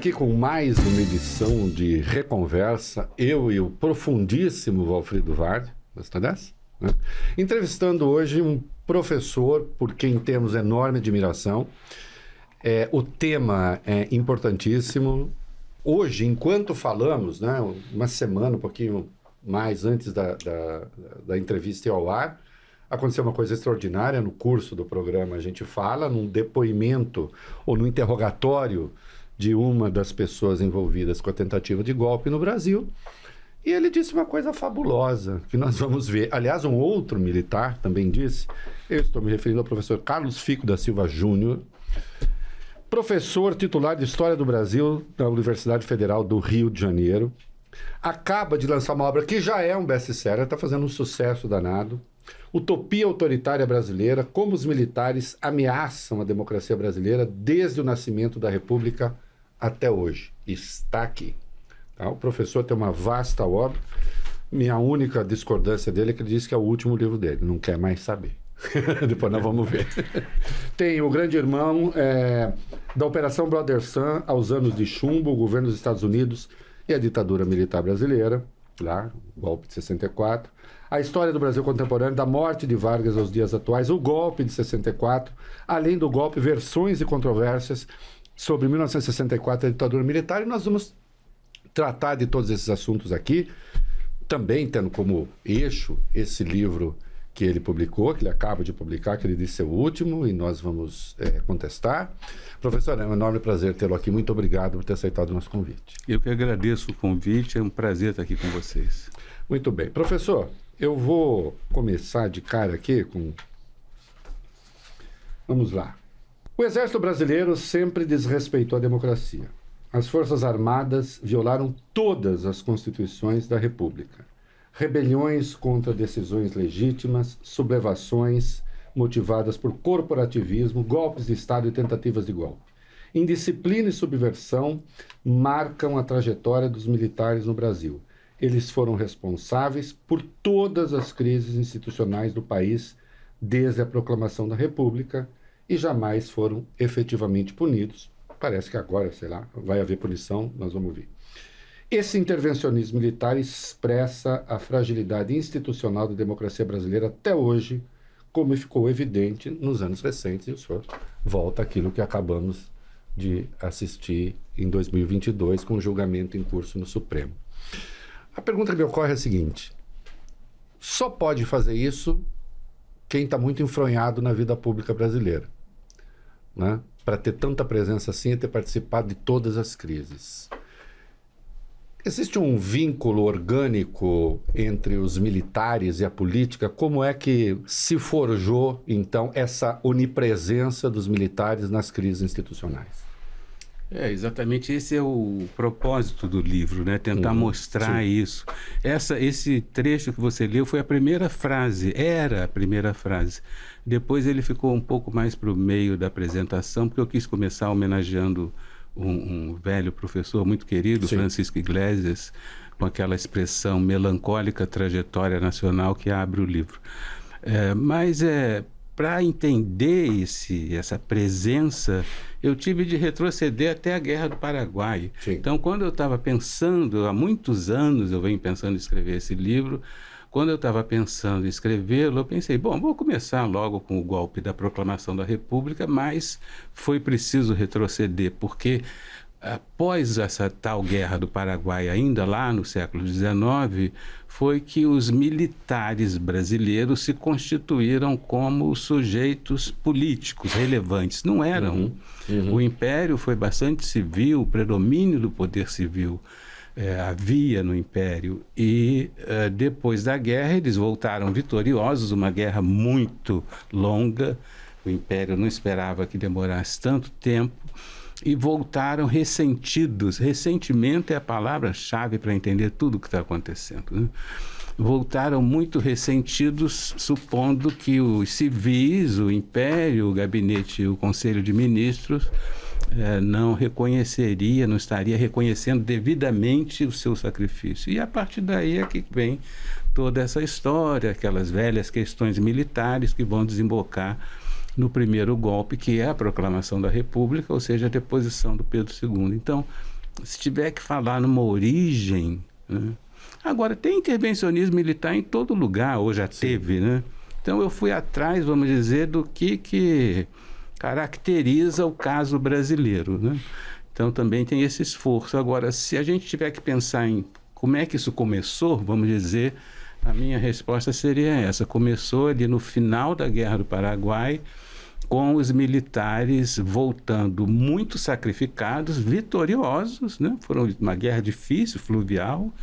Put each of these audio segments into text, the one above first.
aqui com mais uma edição de Reconversa, eu e o profundíssimo Valfrido Vardi, gostou dessa? Né? Entrevistando hoje um professor por quem temos enorme admiração. O tema é importantíssimo. Hoje, enquanto falamos, né, uma semana, um pouquinho mais antes da entrevista ir ao ar, aconteceu uma coisa extraordinária no curso do programa. A gente fala num depoimento ou no interrogatório de uma das pessoas envolvidas com a tentativa de golpe no Brasil, e ele disse uma coisa fabulosa, que nós vamos ver. Aliás, um outro militar também disse, eu estou me referindo ao professor Carlos Fico da Silva Júnior, professor titular de História do Brasil da Universidade Federal do Rio de Janeiro, acaba de lançar uma obra que já é um best-seller, está fazendo um sucesso danado, Utopia Autoritária Brasileira, como os militares ameaçam a democracia brasileira desde o nascimento da República até hoje. Está aqui. Tá? O professor tem uma vasta obra. Minha única discordância dele é que ele disse que é o último livro dele, não quer mais saber. Depois nós vamos ver. Tem o grande irmão da Operação Brother Sun aos anos de chumbo, o governo dos Estados Unidos e a ditadura militar brasileira, lá, o golpe de 64, a história do Brasil contemporâneo, da morte de Vargas aos dias atuais, o golpe de 64, além do golpe, versões e controvérsias sobre 1964 e a ditadura militar, e nós vamos tratar de todos esses assuntos aqui, também tendo como eixo esse livro que ele publicou, que ele acaba de publicar, que ele disse ser o último, e nós vamos contestar. Professor, é um enorme prazer tê-lo aqui. Muito obrigado por ter aceitado o nosso convite. Eu que agradeço o convite, é um prazer estar aqui com vocês. Muito bem. Professor, eu vou começar de cara aqui com... Vamos lá. O Exército Brasileiro sempre desrespeitou a democracia. As Forças Armadas violaram todas as constituições da República. Rebeliões contra decisões legítimas, sublevações motivadas por corporativismo, golpes de Estado e tentativas de golpe. Indisciplina e subversão marcam a trajetória dos militares no Brasil. Eles foram responsáveis por todas as crises institucionais do país desde a proclamação da República e jamais foram efetivamente punidos. Parece que agora, sei lá, vai haver punição, nós vamos ver. Esse intervencionismo militar expressa a fragilidade institucional da democracia brasileira até hoje, como ficou evidente nos anos recentes, e o senhor volta àquilo que acabamos de assistir em 2022 com o julgamento em curso no Supremo. A pergunta que me ocorre é a seguinte: só pode fazer isso quem está muito enfronhado na vida pública brasileira, né? Para ter tanta presença assim e ter participado de todas as crises. Existe um vínculo orgânico entre os militares e a política? Como é que se forjou, então, essa onipresença dos militares nas crises institucionais? Exatamente, esse é o propósito do livro, né? Tentar mostrar isso. Esse trecho que você leu foi a primeira frase, era a primeira frase. Depois ele ficou um pouco mais para o meio da apresentação, porque eu quis começar homenageando um velho professor muito querido, sim, Francisco Iglesias, com aquela expressão melancólica trajetória nacional que abre o livro. Mas para entender essa presença, eu tive de retroceder até a Guerra do Paraguai. Sim. Então, quando eu estava pensando, há muitos anos eu venho pensando em escrever esse livro, quando eu estava pensando em escrevê-lo, eu pensei, vou começar logo com o golpe da proclamação da República, mas foi preciso retroceder, porque após essa tal Guerra do Paraguai, ainda lá no século XIX, foi que os militares brasileiros se constituíram como sujeitos políticos relevantes. Não eram. O Império foi bastante civil, o predomínio do poder civil havia no Império, e depois da guerra eles voltaram vitoriosos, uma guerra muito longa, o Império não esperava que demorasse tanto tempo, e voltaram ressentidos. Ressentimento é a palavra-chave para entender tudo o que está acontecendo, né? Voltaram muito ressentidos, supondo que os civis, o Império, o Gabinete, o Conselho de Ministros não estaria reconhecendo devidamente o seu sacrifício. E a partir daí é que vem toda essa história, aquelas velhas questões militares que vão desembocar no primeiro golpe, que é a proclamação da República, ou seja, a deposição do Pedro II. Então, se tiver que falar numa origem, né? Agora, tem intervencionismo militar em todo lugar, ou já teve, né? Então eu fui atrás, vamos dizer, do que caracteriza o caso brasileiro, né? Então também tem esse esforço. Agora, se a gente tiver que pensar em como é que isso começou, vamos dizer, a minha resposta seria essa. Começou ali no final da Guerra do Paraguai, com os militares voltando muito sacrificados, vitoriosos, né? Foram uma guerra difícil, fluvial,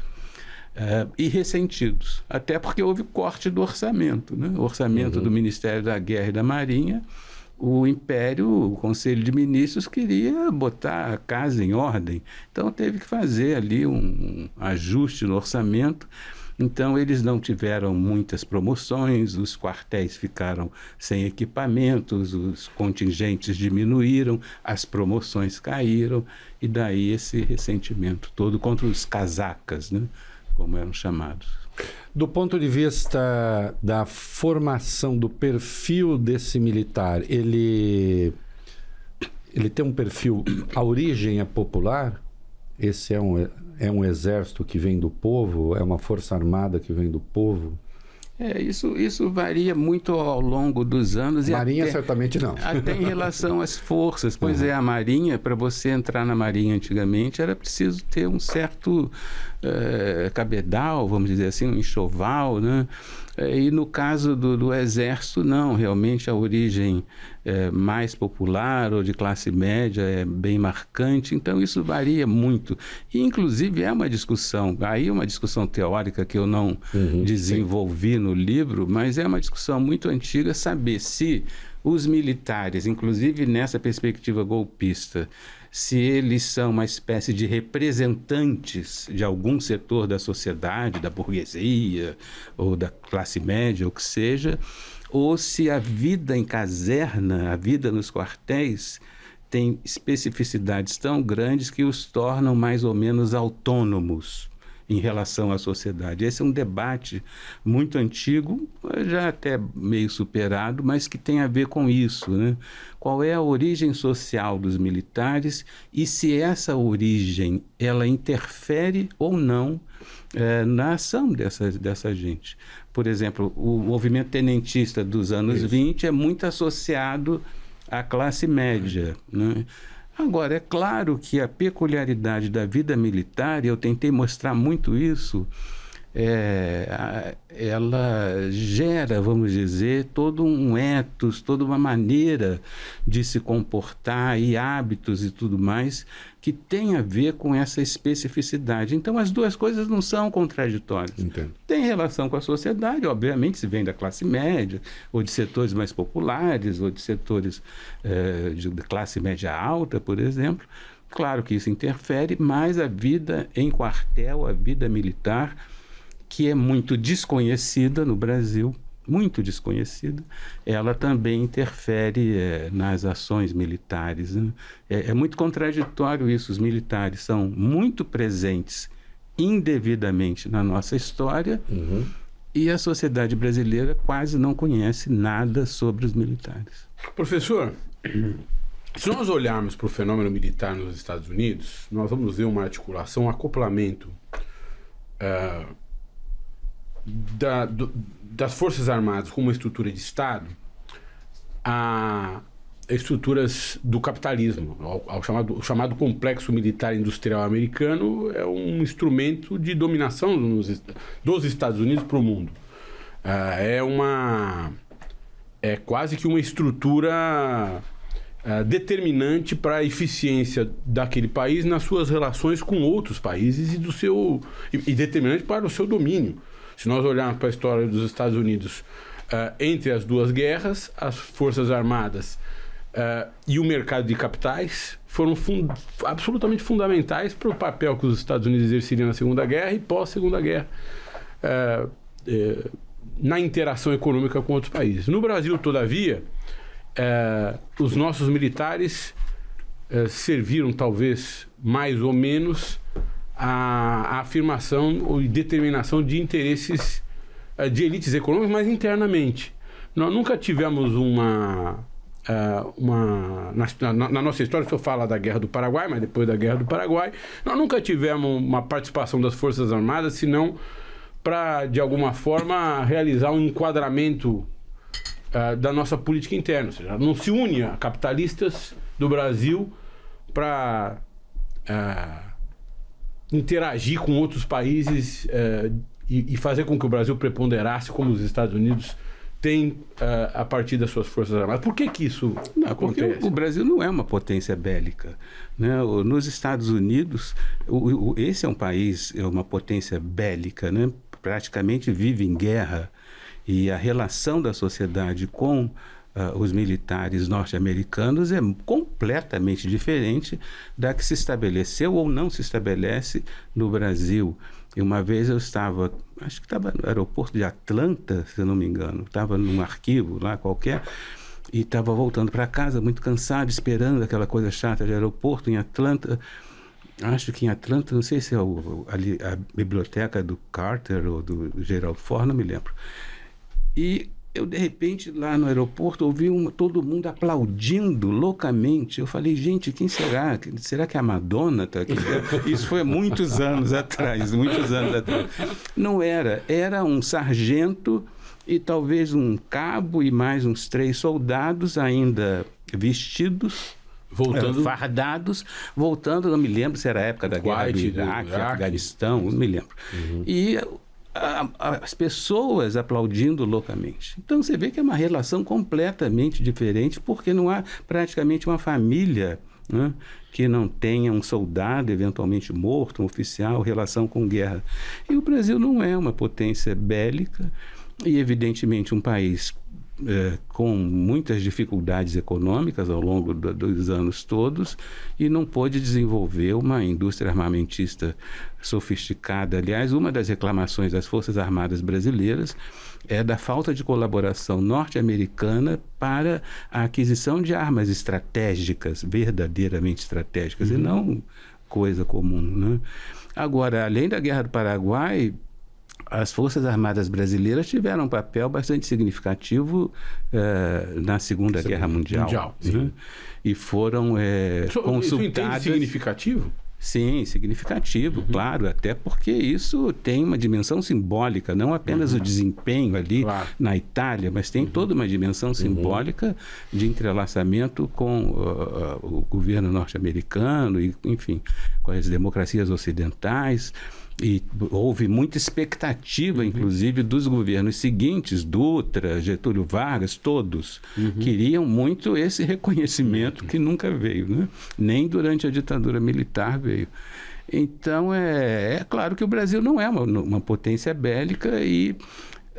e ressentidos. Até porque houve corte do orçamento, né? O orçamento do Ministério da Guerra e da Marinha, o Império, o Conselho de Ministros queria botar a casa em ordem. Então teve que fazer ali um ajuste no orçamento. Então eles não tiveram muitas promoções, os quartéis ficaram sem equipamentos, os contingentes diminuíram, as promoções caíram, e daí esse ressentimento todo contra os casacas, né? Como eram chamados. Do ponto de vista da formação do perfil desse militar, ele tem um perfil, a origem é popular? Esse é um exército que vem do povo? É uma força armada que vem do povo? Isso varia muito ao longo dos anos. Marinha certamente não. Até em relação às forças. Pois a Marinha, para você entrar na Marinha antigamente, era preciso ter um certo cabedal, vamos dizer assim, um enxoval, né? E no caso do Exército, não. Realmente a origem mais popular ou de classe média é bem marcante. Então isso varia muito. E inclusive é uma discussão, aí uma discussão teórica que eu não desenvolvi no livro, mas é uma discussão muito antiga saber se os militares, inclusive nessa perspectiva golpista, se eles são uma espécie de representantes de algum setor da sociedade, da burguesia ou da classe média, o que seja, ou se a vida em caserna, a vida nos quartéis, tem especificidades tão grandes que os tornam mais ou menos autônomos em relação à sociedade. Esse é um debate muito antigo, já até meio superado, mas que tem a ver com isso, né? Qual é a origem social dos militares e se essa origem ela interfere ou não na ação dessa gente. Por exemplo, o movimento tenentista dos anos 20 é muito associado à classe média, né? Agora, é claro que a peculiaridade da vida militar, e eu tentei mostrar muito isso, ela gera, vamos dizer, todo um ethos, toda uma maneira de se comportar e hábitos e tudo mais que tem a ver com essa especificidade. Então, as duas coisas não são contraditórias. Entendo. Tem relação com a sociedade, obviamente, se vem da classe média, ou de setores mais populares, ou de setores de classe média alta, por exemplo. Claro que isso interfere, mas a vida em quartel, a vida militar, que é muito desconhecida no Brasil, muito desconhecida, ela também interfere nas ações militares, né? É muito contraditório isso. Os militares são muito presentes indevidamente na nossa história e a sociedade brasileira quase não conhece nada sobre os militares. Professor, se nós olharmos para o fenômeno militar nos Estados Unidos, nós vamos ver uma articulação, um acoplamento das Forças Armadas como uma estrutura de Estado a estruturas do capitalismo. O chamado complexo militar industrial americano é um instrumento de dominação dos Estados Unidos para o mundo. É quase que uma estrutura determinante para a eficiência daquele país nas suas relações com outros países e determinante para o seu domínio. Se nós olharmos para a história dos Estados Unidos, entre as duas guerras, as Forças Armadas e o mercado de capitais foram absolutamente fundamentais para o papel que os Estados Unidos exerceriam na Segunda Guerra e pós-Segunda Guerra, na interação econômica com outros países. No Brasil, todavia, os nossos militares serviram, talvez, mais ou menos, a afirmação e determinação de interesses de elites econômicas, mas internamente. Nós nunca tivemos uma na nossa história, o senhor fala da Guerra do Paraguai, mas depois da Guerra do Paraguai, nós nunca tivemos uma participação das Forças Armadas, senão para, de alguma forma, realizar um enquadramento da nossa política interna. Ou seja, não se une a capitalistas do Brasil para interagir com outros países e fazer com que o Brasil preponderasse como os Estados Unidos tem a partir das suas Forças Armadas. Por que isso acontece? Porque o Brasil não é uma potência bélica, né? Nos Estados Unidos, esse é um país, é uma potência bélica, né? Praticamente vive em guerra, e a relação da sociedade com os militares norte-americanos é completamente diferente da que se estabeleceu ou não se estabelece no Brasil. E uma vez eu estava, acho que estava no aeroporto de Atlanta, se eu não me engano, estava num arquivo lá qualquer, e estava voltando para casa muito cansado, esperando aquela coisa chata de aeroporto em Atlanta. Acho que em Atlanta, não sei se é ali, a biblioteca do Carter ou do Gerald Ford, não me lembro. E eu, de repente, lá no aeroporto, ouvi todo mundo aplaudindo loucamente. Eu falei, gente, quem será? Será que a Madonna está aqui? Isso foi há muitos anos atrás, muitos anos atrás. Não era. Era um sargento e talvez um cabo e mais uns 3 soldados ainda vestidos, fardados, voltando, não me lembro se era a época da guerra do Iraque, Afeganistão, não me lembro. E as pessoas aplaudindo loucamente. Então você vê que é uma relação completamente diferente, porque não há praticamente uma família, né, que não tenha um soldado eventualmente morto, um oficial, relação com guerra. E o Brasil não é uma potência bélica e, evidentemente, um país com muitas dificuldades econômicas ao longo dos anos todos, e não pôde desenvolver uma indústria armamentista sofisticada. Aliás, uma das reclamações das Forças Armadas brasileiras é da falta de colaboração norte-americana para a aquisição de armas estratégicas, verdadeiramente estratégicas, e não coisa comum, né? Agora, além da Guerra do Paraguai, as Forças Armadas brasileiras tiveram um papel bastante significativo na Segunda Guerra Mundial, né? E foram consultadas... Isso entende significativo? Sim, significativo, claro, até porque isso tem uma dimensão simbólica, não apenas o desempenho ali na Itália, mas tem toda uma dimensão simbólica de entrelaçamento com o governo norte-americano, e, enfim, com as democracias ocidentais. E houve muita expectativa, inclusive, dos governos seguintes, Dutra, Getúlio Vargas, todos queriam muito esse reconhecimento que nunca veio, né? Nem durante a ditadura militar veio. Então, é claro que o Brasil não é uma potência bélica, e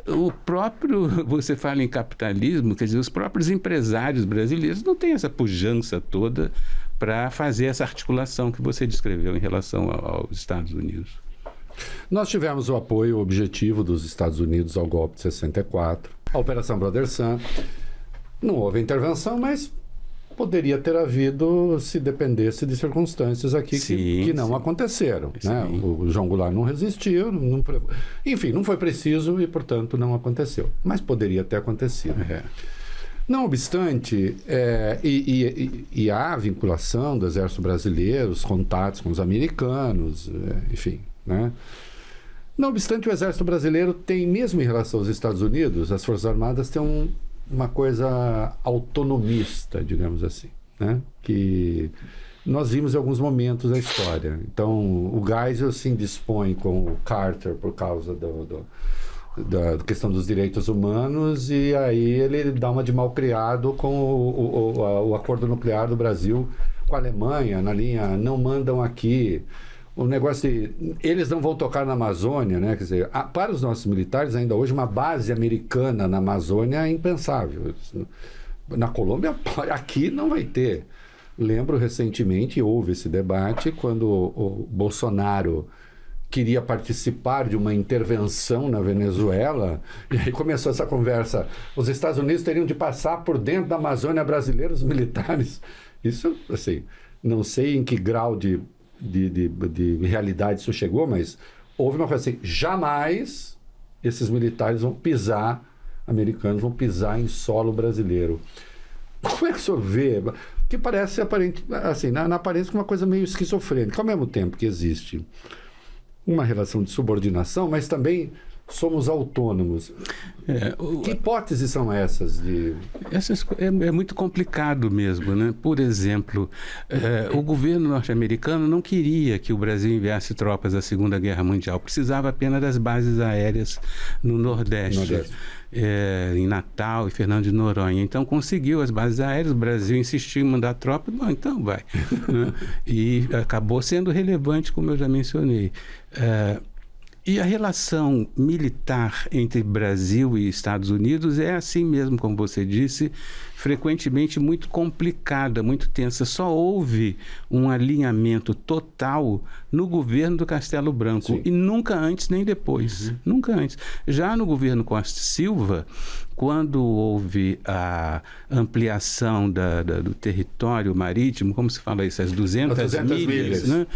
o próprio, você fala em capitalismo, quer dizer, os próprios empresários brasileiros não têm essa pujança toda para fazer essa articulação que você descreveu em relação aos Estados Unidos. Nós tivemos o apoio objetivo dos Estados Unidos ao golpe de 64, a Operação Brother Sun. Não houve intervenção, mas poderia ter havido se dependesse de circunstâncias aqui que não aconteceram, né? O João Goulart não resistiu, enfim, não foi preciso e, portanto, não aconteceu. Mas poderia ter acontecido. Não obstante, e há vinculação do Exército Brasileiro, os contatos com os americanos, enfim, né? Não obstante, o Exército Brasileiro tem, mesmo em relação aos Estados Unidos, as Forças Armadas têm uma coisa autonomista, digamos assim, né? Que nós vimos em alguns momentos da história. Então, o Geisel se indispõe com o Carter por causa da questão dos direitos humanos, e aí ele dá uma de malcriado com o acordo nuclear do Brasil com a Alemanha, na linha não mandam aqui. O negócio de eles não vão tocar na Amazônia, né? Quer dizer, para os nossos militares, ainda hoje, uma base americana na Amazônia é impensável. Na Colômbia, aqui não vai ter. Lembro recentemente, houve esse debate, quando o Bolsonaro queria participar de uma intervenção na Venezuela, e aí começou essa conversa. Os Estados Unidos teriam de passar por dentro da Amazônia brasileira, os militares. Isso, assim, não sei em que grau de realidade isso chegou, mas houve uma coisa assim: jamais esses militares vão pisar, americanos vão pisar em solo brasileiro. Como é que o senhor vê? Que parece aparente, assim, na aparência uma coisa meio esquizofrênica, ao mesmo tempo que existe uma relação de subordinação, mas também somos autônomos. Que hipóteses são essas? É muito complicado mesmo, né? Por exemplo, o governo norte-americano não queria que o Brasil enviasse tropas à Segunda Guerra Mundial. Precisava apenas das bases aéreas no Nordeste. Em Natal e Fernando de Noronha. Então conseguiu as bases aéreas, o Brasil insistiu em mandar tropa, bom, então vai. E acabou sendo relevante, como eu já mencionei. E a relação militar entre Brasil e Estados Unidos é assim mesmo, como você disse, frequentemente muito complicada, muito tensa. Só houve um alinhamento total no governo do Castelo Branco. Sim. E nunca antes nem depois. Nunca antes. Já no governo Costa e Silva, quando houve a ampliação do território marítimo, como se fala isso? As 200 milhas. Né?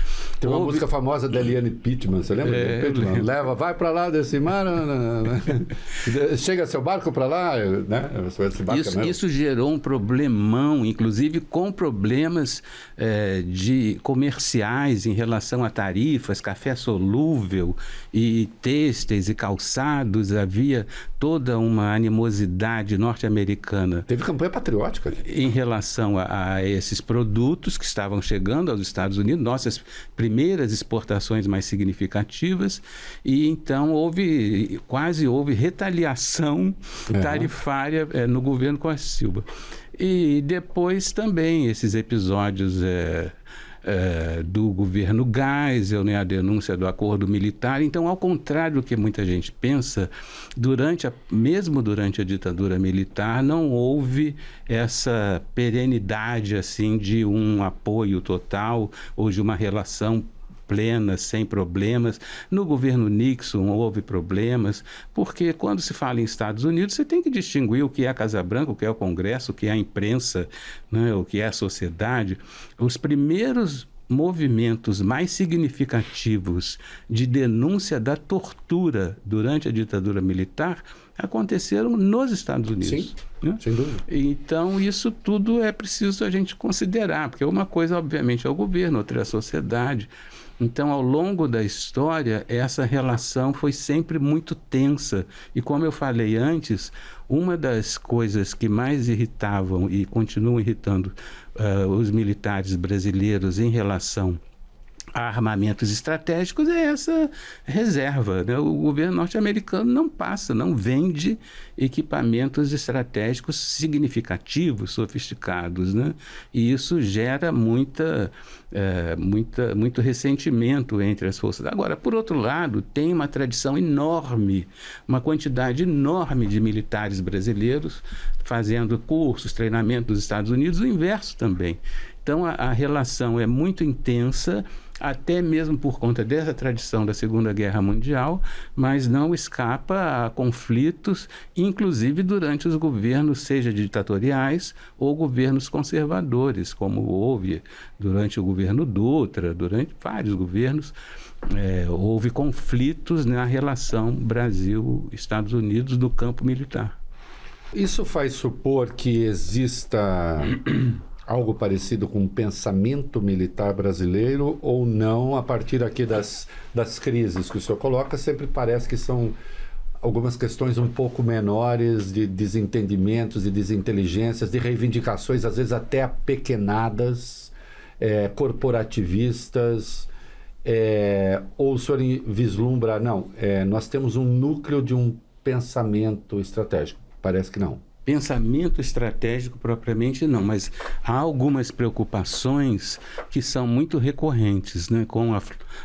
Tem uma música famosa da Eliane Pittman, você lembra? Pittman? Leva, vai para lá desse mar, chega seu barco para lá, né? Isso gerou um problemão, inclusive com problemas de comerciais em relação a tarifas, café solúvel e têxteis e calçados. Havia toda uma animosidade norte-americana. Teve campanha patriótica em relação a esses produtos que estavam chegando aos Estados Unidos, nossas primeiras exportações mais significativas, e então quase houve retaliação tarifária no governo Costa e Silva. E depois também esses episódios do governo Geisel, né, a denúncia do acordo militar. Então, ao contrário do que muita gente pensa, mesmo durante a ditadura militar, não houve essa perenidade assim, de um apoio total ou de uma relação plena, sem problemas. No governo Nixon houve problemas, porque quando se fala em Estados Unidos, você tem que distinguir o que é a Casa Branca, o que é o Congresso, o que é a imprensa, né, o que é a sociedade. Os primeiros movimentos mais significativos de denúncia da tortura durante a ditadura militar aconteceram nos Estados Unidos. Sim, né? Sem dúvida. Então, isso tudo é preciso a gente considerar, porque uma coisa, obviamente, é o governo, outra é a sociedade. Então, ao longo da história, essa relação foi sempre muito tensa. E como eu falei antes, uma das coisas que mais irritavam e continuam irritando os militares brasileiros em relação a armamentos estratégicos é essa reserva, né? O governo norte-americano não vende equipamentos estratégicos significativos, sofisticados, né? E isso gera muito ressentimento entre as forças. Agora, por outro lado, tem uma tradição enorme, uma quantidade enorme de militares brasileiros fazendo cursos, treinamento nos Estados Unidos, o inverso também. Então, a relação é muito intensa, até mesmo por conta dessa tradição da Segunda Guerra Mundial, mas não escapa a conflitos, inclusive durante os governos, seja ditatoriais ou governos conservadores, como houve durante o governo Dutra, durante vários governos. Houve conflitos na relação Brasil-Estados Unidos do campo militar. Isso faz supor que exista algo parecido com o pensamento militar brasileiro ou não, a partir aqui das crises que o senhor coloca, sempre parece que são algumas questões um pouco menores de desentendimentos, de desinteligências, de reivindicações, às vezes até apequenadas, corporativistas, ou o senhor vislumbra, nós temos um núcleo de um pensamento estratégico? Parece que não. Pensamento estratégico propriamente não, mas há algumas preocupações que são muito recorrentes, né? Com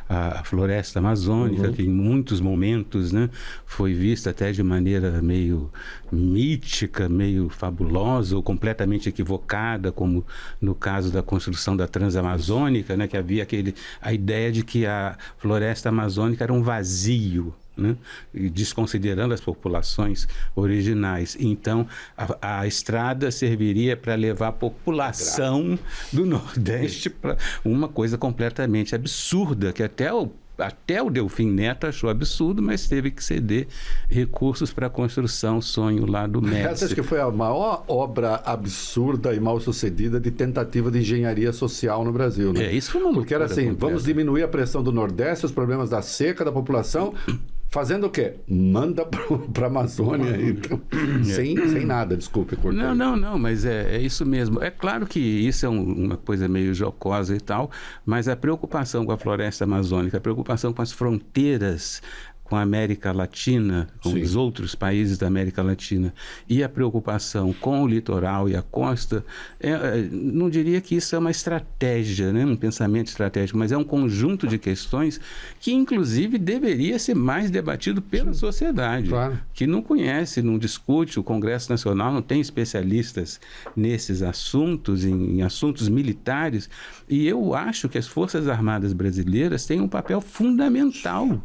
a floresta amazônica, que em muitos momentos, né, foi vista até de maneira meio mítica, meio fabulosa ou completamente equivocada, como no caso da construção da Transamazônica, né, que havia a ideia de que a floresta amazônica era um vazio, né? Desconsiderando as populações originais. Então, a estrada serviria para levar a população do Nordeste para uma coisa completamente absurda, que até o até o Delfim Neto achou absurdo, mas teve que ceder recursos para a construção Sonho lá do Médici. Essa acho que foi a maior obra absurda e mal sucedida de tentativa de engenharia social no Brasil, né? Isso foi uma loucura. Porque era assim, vamos diminuir a pressão do Nordeste, os problemas da seca, da população, fazendo o quê? Manda para a Amazônia, então, sem nada, desculpe. Cortei. Não, mas é isso mesmo. É claro que isso é uma coisa meio jocosa e tal, mas a preocupação com a floresta amazônica, a preocupação com as fronteiras com a América Latina, com Sim. os outros países da América Latina, e a preocupação com o litoral e a costa, não diria que isso é uma estratégia, né? Um pensamento estratégico, mas é um conjunto de questões que, inclusive, deveria ser mais debatido pela sociedade, Claro. que não conhece, não discute, o Congresso Nacional não tem especialistas nesses assuntos, em assuntos militares, e eu acho que as Forças Armadas brasileiras têm um papel fundamental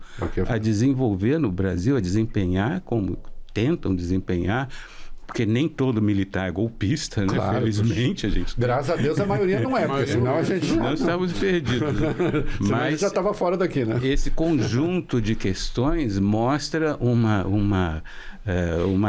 a desenvolver no Brasil, a desempenhar como tentam desempenhar, porque nem todo militar é golpista, né? Claro, felizmente a gente... Graças a Deus a maioria não é, porque senão a gente... Nós estávamos perdidos. Né? Senão a gente já estava fora daqui, né? Esse conjunto de questões mostra uma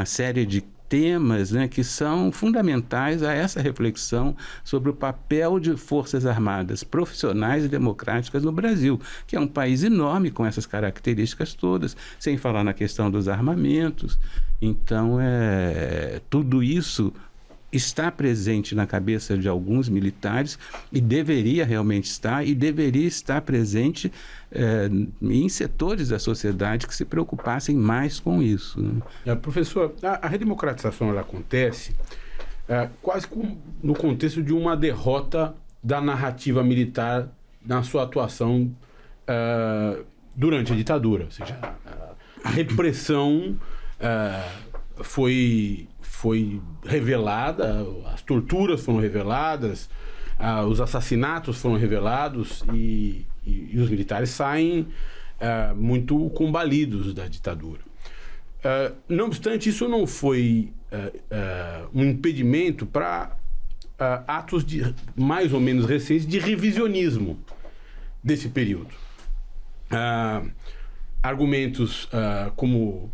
série de temas, né, que são fundamentais a essa reflexão sobre o papel de forças armadas profissionais e democráticas no Brasil, que é um país enorme com essas características todas, sem falar na questão dos armamentos. Então, tudo isso está presente na cabeça de alguns militares e deveria realmente estar, e deveria estar presente em setores da sociedade que se preocupassem mais com isso. Né? Professor, a redemocratização ela acontece quase no contexto de uma derrota da narrativa militar na sua atuação durante a ditadura. Ou seja, a repressão foi revelada, as torturas foram reveladas, os assassinatos foram revelados e os militares saem muito combalidos da ditadura. Não obstante, isso não foi um impedimento para atos mais ou menos recentes de revisionismo desse período. Argumentos como...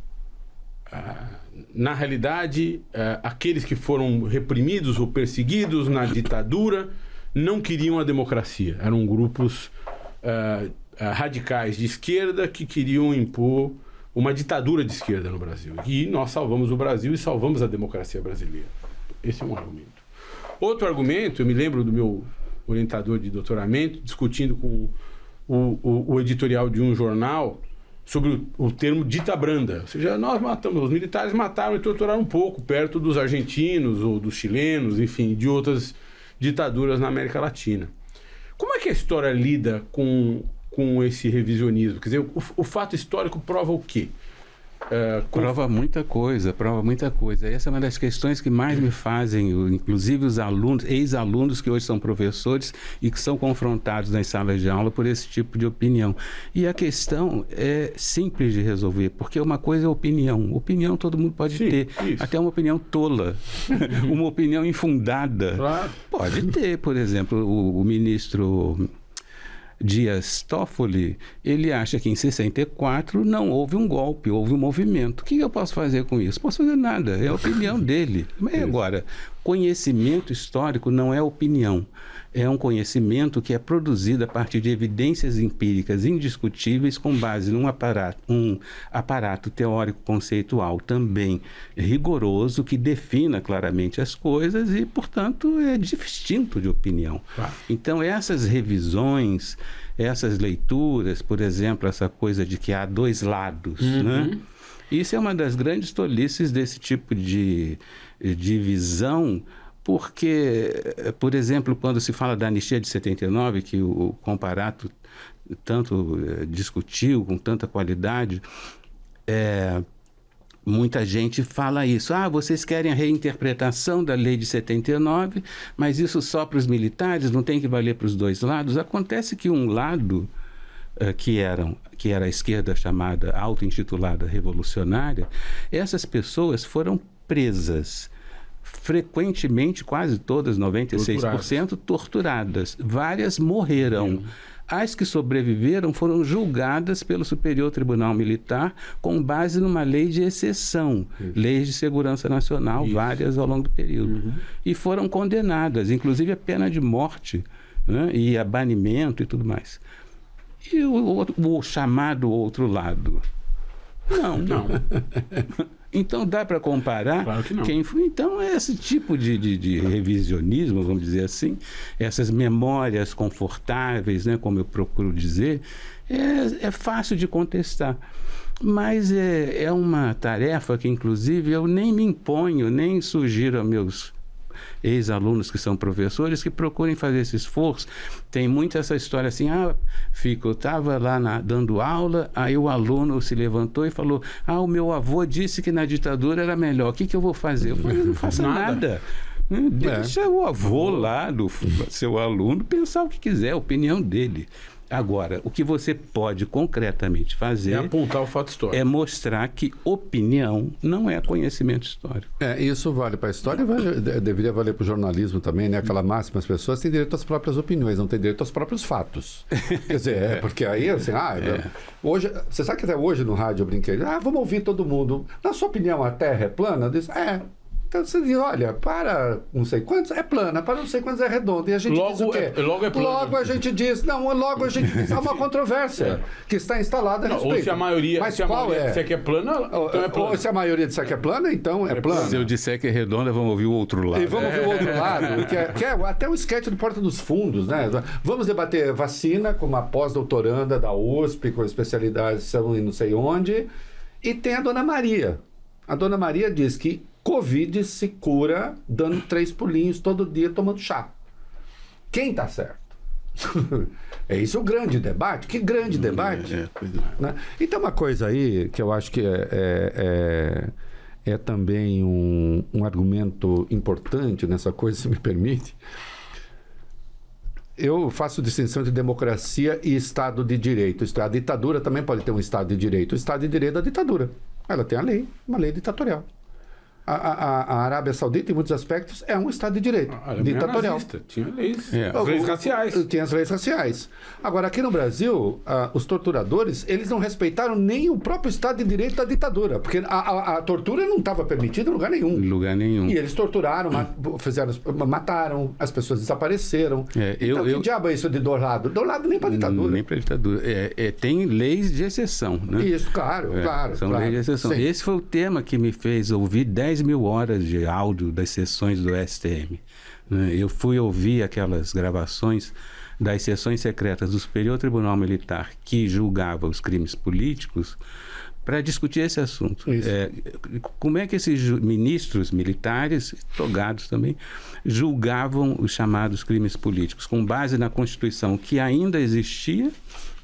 na realidade, aqueles que foram reprimidos ou perseguidos na ditadura não queriam a democracia. Eram grupos radicais de esquerda que queriam impor uma ditadura de esquerda no Brasil. E nós salvamos o Brasil e salvamos a democracia brasileira. Esse é um argumento. Outro argumento, eu me lembro do meu orientador de doutoramento discutindo com o editorial de um jornal sobre o termo dita branda. Ou seja, nós matamos, os militares mataram e torturaram um pouco, perto dos argentinos ou dos chilenos, enfim, de outras ditaduras na América Latina. Como é que a história lida com esse revisionismo? Quer dizer, o fato histórico prova o quê? Prova muita coisa. Essa é uma das questões que mais me fazem, inclusive os alunos, ex-alunos que hoje são professores e que são confrontados nas salas de aula por esse tipo de opinião. E a questão é simples de resolver, porque uma coisa é opinião. Opinião todo mundo pode ter, isso. Até uma opinião tola, uma opinião infundada. Claro. Pode ter, por exemplo, o ministro Dias Toffoli, ele acha que em 64 não houve um golpe, houve um movimento. O que eu posso fazer com isso? Não posso fazer nada, é a opinião dele. Mas agora, conhecimento histórico não é opinião. É um conhecimento que é produzido a partir de evidências empíricas indiscutíveis com base num aparato teórico conceitual também rigoroso que defina claramente as coisas e, portanto, é distinto de opinião. Claro. Então, essas revisões, essas leituras, por exemplo, essa coisa de que há dois lados, né? Isso é uma das grandes tolices desse tipo de visão. Porque, por exemplo, quando se fala da anistia de 79, que o Comparato tanto discutiu com tanta qualidade, muita gente fala isso. Vocês querem a reinterpretação da lei de 79, mas isso só para os militares, não tem que valer para os dois lados. Acontece que um lado, que era a esquerda chamada, auto-intitulada revolucionária, essas pessoas foram presas. Frequentemente, quase todas, 96%, torturadas. Várias morreram. As que sobreviveram foram julgadas pelo Superior Tribunal Militar com base numa lei de exceção, leis de segurança nacional, várias ao longo do período. E foram condenadas, inclusive a pena de morte, né? E a banimento e tudo mais. E o chamado outro lado? Não. Então dá para comparar? Claro que não. Quem foi? Então esse tipo de revisionismo, vamos dizer assim, essas memórias confortáveis, né, como eu procuro dizer, é fácil de contestar. Mas é uma tarefa que, inclusive, eu nem me imponho, nem sugiro a meus ex-alunos que são professores que procurem fazer esse esforço. Tem muito essa história assim, eu estava lá dando aula, aí o aluno se levantou e falou, o meu avô disse que na ditadura era melhor, o que eu vou fazer? Eu falei, não faça nada. Deixa o avô lá, do seu aluno, pensar o que quiser, a opinião dele. Agora, o que você pode concretamente fazer... É apontar o fato histórico. É mostrar que opinião não é conhecimento histórico. Isso vale para a história e deveria valer para o jornalismo também, né? Aquela máxima, as pessoas têm direito às próprias opiniões, não têm direito aos próprios fatos. Quer dizer, porque aí, assim, hoje, você sabe que até hoje no rádio eu brinquei, vamos ouvir todo mundo. Na sua opinião, a Terra é plana? Eu disse, Então você diz, olha, para não sei quantos é plana, para não sei quantos é redonda. E a gente diz o quê? Logo é plana. Logo a gente diz, logo a gente diz, há uma controvérsia que está instalada a respeito. Ou se a maioria, Mas se a maioria disser que é plana, então é plana. Ou se a maioria disser que é plana, então é plana. Se eu disser que é redonda, vamos ouvir o outro lado. E vamos ouvir o outro lado, que é até o esquete do Porta dos Fundos, né? Vamos debater vacina com uma pós-doutoranda da USP, com especialização em não sei onde, e tem a Dona Maria. A Dona Maria diz que Covid se cura dando 3 pulinhos todo dia tomando chá. Quem está certo? É isso o grande debate? Que grande debate? Né? E tem uma coisa aí que eu acho que é também um argumento importante nessa coisa, se me permite. Eu faço distinção entre democracia e Estado de Direito. A ditadura também pode ter um Estado de Direito. O Estado de Direito é a ditadura. Ela tem a lei, uma lei ditatorial. A Arábia Saudita, em muitos aspectos, é um Estado de Direito, ditatorial. Nazista, tinha leis, as leis raciais. Tinha as leis raciais. Agora, aqui no Brasil, os torturadores, eles não respeitaram nem o próprio Estado de Direito da ditadura, porque a tortura não estava permitida em lugar nenhum. Em lugar nenhum. E eles torturaram, mataram, as pessoas desapareceram. Então, que diabo é isso de Dorlado? Dorlado nem para ditadura. Nem para ditadura. Tem leis de exceção, né? Isso, claro. São leis de exceção. Sim. Esse foi o tema que me fez ouvir 10.000 horas de áudio das sessões do STM. Eu fui ouvir aquelas gravações das sessões secretas do Superior Tribunal Militar que julgava os crimes políticos para discutir esse assunto. Como é que esses ministros militares, togados também, julgavam os chamados crimes políticos? Com base na Constituição que ainda existia,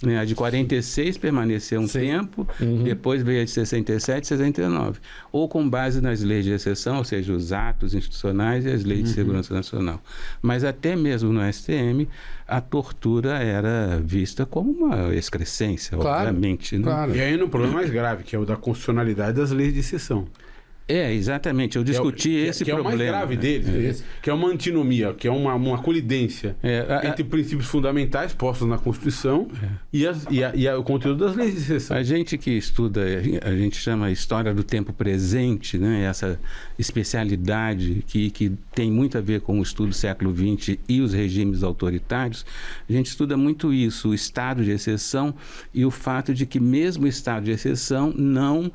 né? A de 46 permaneceu um tempo, depois veio a de 67 e 69. Ou com base nas leis de exceção, ou seja, os atos institucionais e as leis de segurança nacional. Mas até mesmo no STM, a tortura era vista como uma excrescência, obviamente. Né? Claro. E aí no problema mais grave, que é o da constitucionalidade das leis de exceção. Exatamente. Eu discuti esse problema. Que é o mais grave deles, que é uma antinomia, que é uma colidência entre princípios fundamentais postos na Constituição e o conteúdo das leis de exceção. A gente que estuda, a gente chama história do tempo presente, né? Essa especialidade que tem muito a ver com o estudo do século XX e os regimes autoritários, a gente estuda muito isso, o estado de exceção e o fato de que mesmo o estado de exceção não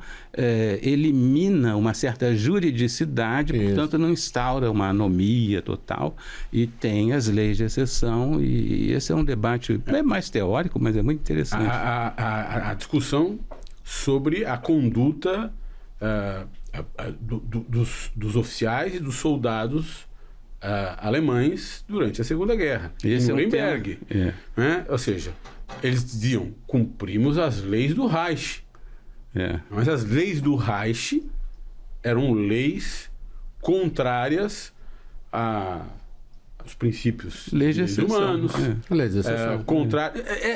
elimina uma certa juridicidade, portanto não instaura uma anomia total e tem as leis de exceção e esse é um debate mais teórico, mas é muito interessante. A discussão sobre a conduta dos oficiais e dos soldados alemães durante a Segunda Guerra, em Nuremberg. Né? Ou seja, eles diziam, cumprimos as leis do Reich. Mas as leis do Reich eram leis contrárias aos princípios humanos. Leis de exceção.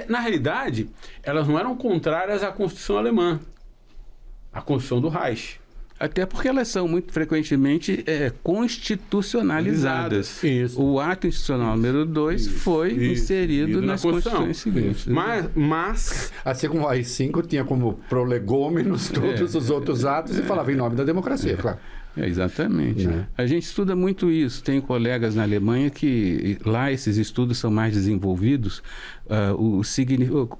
Na realidade, elas não eram contrárias à Constituição alemã, à Constituição do Reich. Até porque elas são muito frequentemente constitucionalizadas. Isso. O ato institucional número 2 foi inserido nas Constituições seguintes. Mas Assim como o AI-5 tinha como prolegômenos todos os outros atos e falava em nome da democracia, claro. Exatamente. Né? A gente estuda muito isso. Tem colegas na Alemanha que lá esses estudos são mais desenvolvidos. O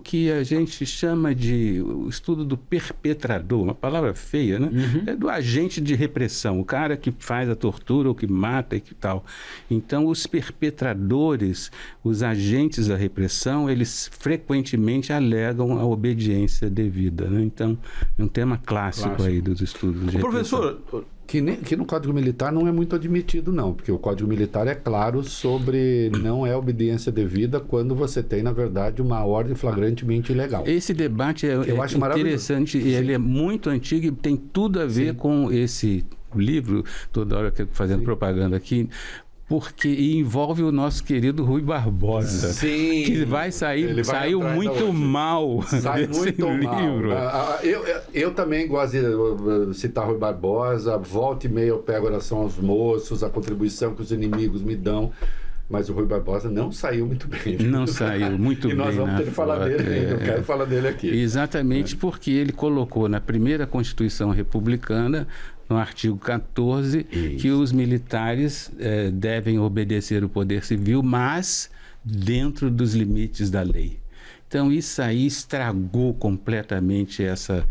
que a gente chama de o estudo do perpetrador, uma palavra feia, né? É do agente de repressão, o cara que faz a tortura ou que mata e que tal. Então, os perpetradores, os agentes da repressão, eles frequentemente alegam a obediência devida, né? Então, é um tema clássico aí dos estudos de repressão. professor, Que no Código Militar não é muito admitido, não, porque o Código Militar é claro sobre não é obediência devida quando você tem, na verdade, uma ordem flagrantemente ilegal. Esse debate Eu acho interessante e ele é muito antigo e tem tudo a ver com esse livro, toda hora que eu estou fazendo propaganda aqui, porque envolve o nosso querido Rui Barbosa, Sim. que vai sair, Ele vai saiu entrar muito mal Sai desse muito livro. mal. Eu também gosto de citar Rui Barbosa, volta e meia eu pego Oração aos Moços, a contribuição que os inimigos me dão, mas o Rui Barbosa não saiu muito bem. Não saiu muito bem. E nós vamos ter que falar dele ainda, eu quero falar dele aqui. Exatamente porque ele colocou na primeira Constituição Republicana, no artigo 14, que os militares devem obedecer o poder civil, mas dentro dos limites da lei. Então, isso aí estragou completamente essa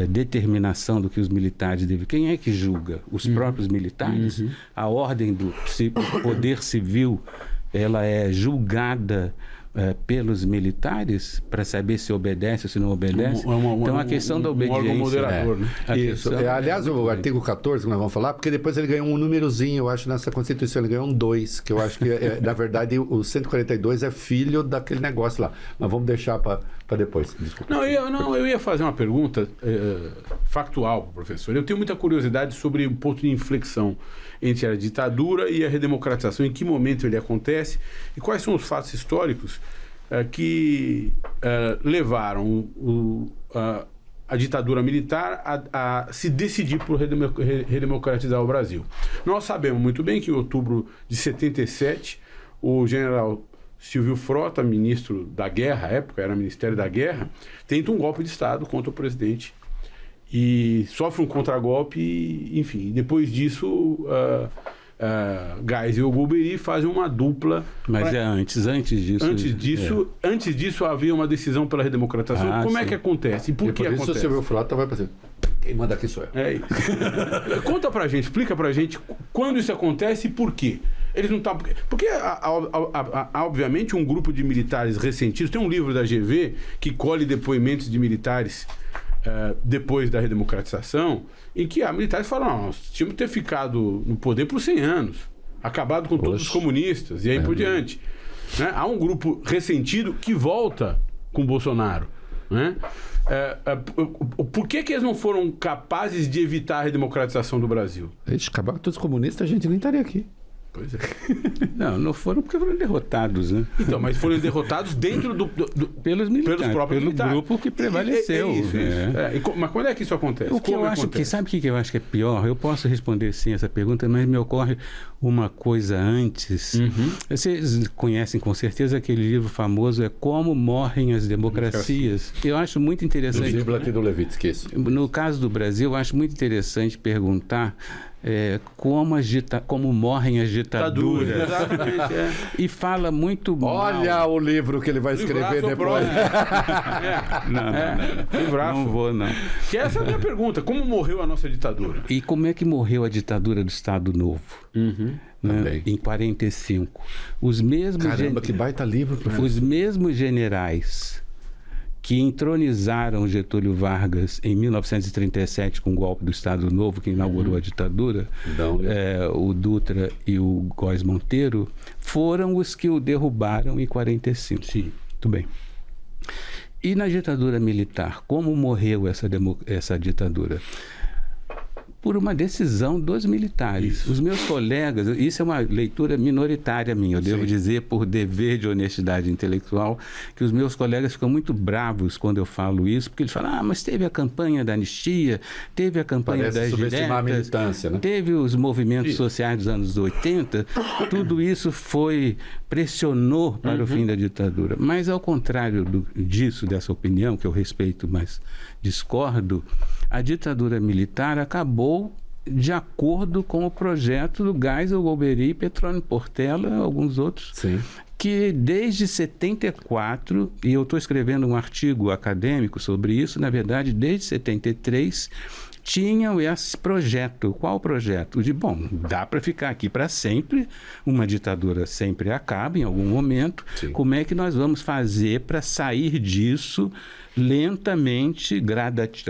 determinação do que os militares devem. Quem é que julga? Os próprios militares? A ordem do poder civil, ela é julgada pelos militares para saber se obedece ou se não obedece. Então, a questão da obediência... órgão moderador, né? Isso. Aliás, o artigo 14 que nós vamos falar, porque depois ele ganhou um númerozinho, eu acho, nessa Constituição, ele ganhou um 2, que eu acho que, na verdade, o 142 é filho daquele negócio lá. Mas vamos deixar para depois. Desculpa. Eu ia fazer uma pergunta factual para o professor. Eu tenho muita curiosidade sobre o ponto de inflexão entre a ditadura e a redemocratização, em que momento ele acontece e quais são os fatos históricos que levaram a ditadura militar a se decidir por redemocratizar o Brasil. Nós sabemos muito bem que em outubro de 77, o general Silvio Frota, ministro da Guerra, à época era Ministério da Guerra, tenta um golpe de Estado contra o presidente e sofre um contragolpe, e, enfim, depois disso Geisel e Golbery fazem uma dupla. Mas antes disso. Antes disso havia uma decisão pela redemocratização. Como é que acontece? E por que acontece? Isso o Silvio Frota vai fazer. Quem manda aqui sou eu. É isso. Conta pra gente, explica pra gente quando isso acontece e por quê. Eles não estão. Porque, obviamente, um grupo de militares ressentidos. Tem um livro da GV que colhe depoimentos de militares depois da redemocratização, em que militares falam: nós tínhamos que ter ficado no poder por 100 anos, acabado com todos os comunistas, e aí por diante. Né? Há um grupo ressentido que volta com Bolsonaro. Né? Por que eles não foram capazes de evitar a redemocratização do Brasil? Eles acabaram com todos os comunistas, a gente nem estaria aqui. Pois é. Não foram porque foram derrotados, né? Então, mas foram derrotados dentro pelos militares, pelos próprios militares. Grupo que prevaleceu. Isso. Mas quando é que isso acontece? O que eu acho que, sabe o que eu acho que é pior? Eu posso responder sim essa pergunta, mas me ocorre uma coisa antes. Vocês conhecem com certeza aquele livro famoso, Como Morrem as Democracias. Eu acho muito interessante. Do Ziblatt e do Levitsky, isso. No caso do Brasil, eu acho muito interessante perguntar como morrem as ditaduras. Exatamente, E fala muito mal. Olha o livro que ele vai escrever depois. Não vou, não. Que essa é a minha pergunta. Como morreu a nossa ditadura? E como é que morreu a ditadura do Estado Novo? Né? Em 45. Caramba, que baita livro. Os mesmos generais que entronizaram Getúlio Vargas em 1937 com o golpe do Estado Novo, que inaugurou a ditadura, o Dutra e o Góes Monteiro, foram os que o derrubaram em 45. Sim. Muito bem. E na ditadura militar, como morreu essa ditadura? por uma decisão dos militares. Os meus colegas, isso é uma leitura minoritária minha, eu devo dizer, por dever de honestidade intelectual, que os meus colegas ficam muito bravos quando eu falo isso, porque eles falam, mas teve a campanha da anistia, teve a campanha das diretas, a militância, né? teve os movimentos sociais dos anos 80, tudo isso pressionou para o fim da ditadura. Mas, ao contrário disso, dessa opinião, que eu respeito, mas discordo, a ditadura militar acabou de acordo com o projeto do Geisel, Golbery, Petrônio Portela, alguns outros, que desde 74, e eu estou escrevendo um artigo acadêmico sobre isso, na verdade, desde 73, tinham esse projeto. Qual projeto? Dá para ficar aqui para sempre, uma ditadura sempre acaba em algum momento, como é que nós vamos fazer para sair disso lentamente,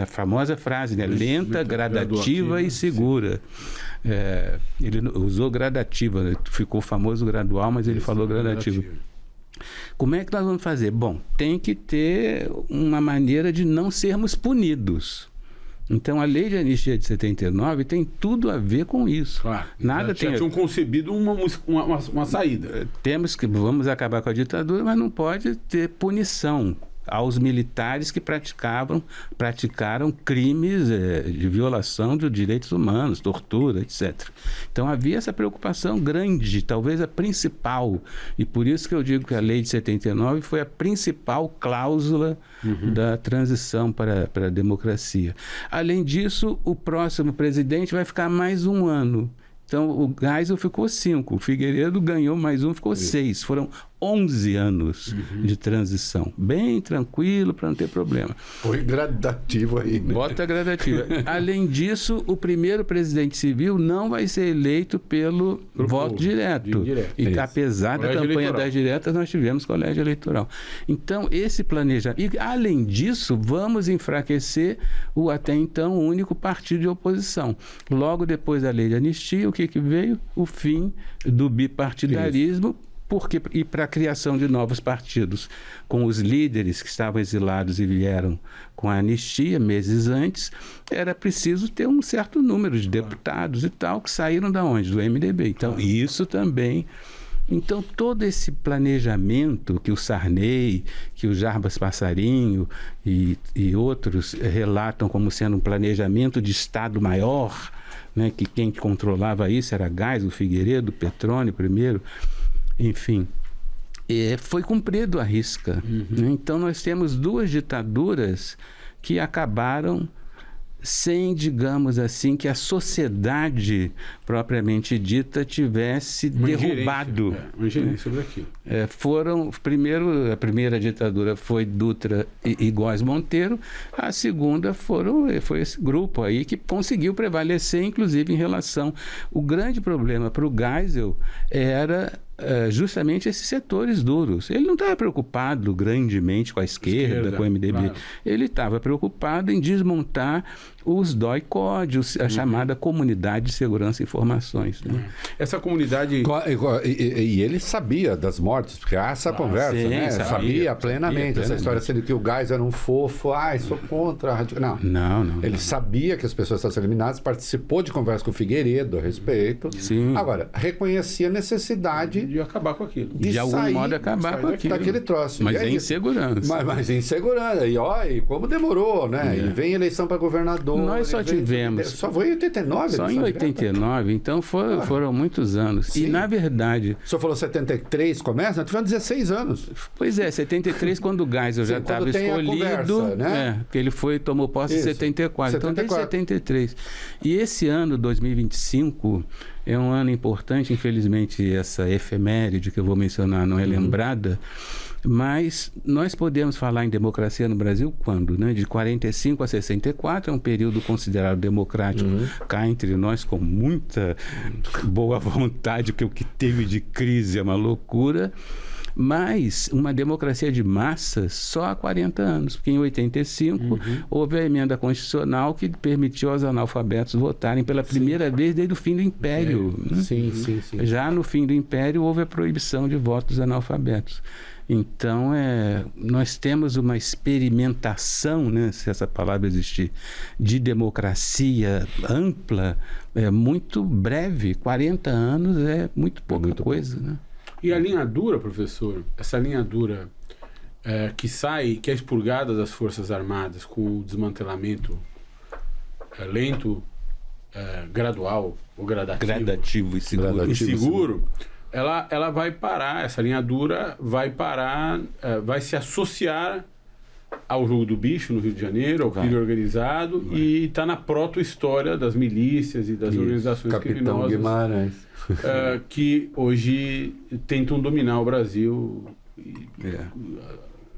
a famosa frase, né? Lenta, gradativa e segura. Ele usou gradativa, né? Ficou famoso gradual, mas ele falou gradativa. Como é que nós vamos fazer? Tem que ter uma maneira de não sermos punidos. Então, a lei de anistia de 79 tem tudo a ver com isso. Claro. Já tinham concebido uma saída. Vamos acabar com a ditadura, mas não pode ter punição aos militares que praticaram crimes de violação de direitos humanos, tortura, etc. Então havia essa preocupação grande, talvez a principal, e por isso que eu digo que a lei de 79 foi a principal cláusula da transição para a democracia. Além disso, o próximo presidente vai ficar mais um ano. Então, o Geisel ficou 5, o Figueiredo ganhou mais um, ficou 6. Foram 11 anos de transição. Bem tranquilo, para não ter problema. Foi gradativo aí, né? Bota gradativa. Além disso, o primeiro presidente civil não vai ser eleito pelo voto direto. E apesar da campanha das diretas, nós tivemos colégio eleitoral. Então, esse planejamento... E, além disso, vamos enfraquecer o até então único partido de oposição. Logo depois da lei de anistia, o que veio? O fim do bipartidarismo, e para a criação de novos partidos, com os líderes que estavam exilados e vieram com a anistia meses antes, era preciso ter um certo número de deputados e tal, que saíram da onde? Do MDB. Então, isso também... Então, todo esse planejamento que o Sarney, que o Jarbas Passarinho e outros relatam como sendo um planejamento de Estado maior, né, que quem controlava isso era Geisel, Figueiredo, Petrônio primeiro, enfim, foi cumprido à risca. Então, nós temos duas ditaduras que acabaram sem, digamos assim, que a sociedade propriamente dita tivesse derrubado. Uma ingerência sobre aquilo. A primeira ditadura foi Dutra e Góes Monteiro, a segunda foi esse grupo aí que conseguiu prevalecer, inclusive em relação... O grande problema para o Geisel era justamente esses setores duros. Ele não estava preocupado grandemente com a esquerda, com o MDB. Claro. Ele estava preocupado em desmontar os DOI-CODE, a chamada Comunidade de Segurança e Informações. Né? Essa comunidade... E ele sabia das mortes, porque há essa conversa, né? Sabia plenamente. Essa história sendo que o Geisel era um fofo, sou contra a radical. Não. Ele sabia que as pessoas estavam sendo eliminadas, participou de conversa com o Figueiredo a respeito. Sim. Agora, reconhecia a necessidade de acabar com aquilo. De algum modo acabar com aquilo. Daquele troço. Mas em segurança. Mas em segurança. E como demorou, né? E vem eleição para governador. Nós só tivemos... Só foi em 89. Só em 89. Então foram muitos anos. Sim. E, na verdade... O senhor falou 73 começa? Nós tivemos 16 anos. Pois 73, quando o Geisel já estava escolhido. Conversa, né? Que ele tomou posse em 74. Então, desde 73. E esse ano, 2025... É um ano importante, infelizmente essa efeméride que eu vou mencionar não é lembrada, mas nós podemos falar em democracia no Brasil quando? Né? De 45 a 64, é um período considerado democrático, cá entre nós com muita boa vontade, porque o que teve de crise é uma loucura, mas uma democracia de massas só há 40 anos, porque em 85 houve a emenda constitucional que permitiu aos analfabetos votarem pela primeira vez desde o fim do Império. Né? Sim. Já no fim do Império houve a proibição de votos dos analfabetos. Então, nós temos uma experimentação, né, se essa palavra existir, de democracia ampla, muito breve. 40 anos é muito pouca coisa, né? E a linha dura, professor, essa linha dura que é expurgada das Forças Armadas com o desmantelamento lento, gradual ou gradativo e seguro. Ela vai parar, essa linha dura vai parar, vai se associar ao jogo do bicho no Rio de Janeiro, ao crime organizado, e está na proto-história das milícias e das organizações Capitão criminosas Guimarães. que hoje tentam dominar o Brasil.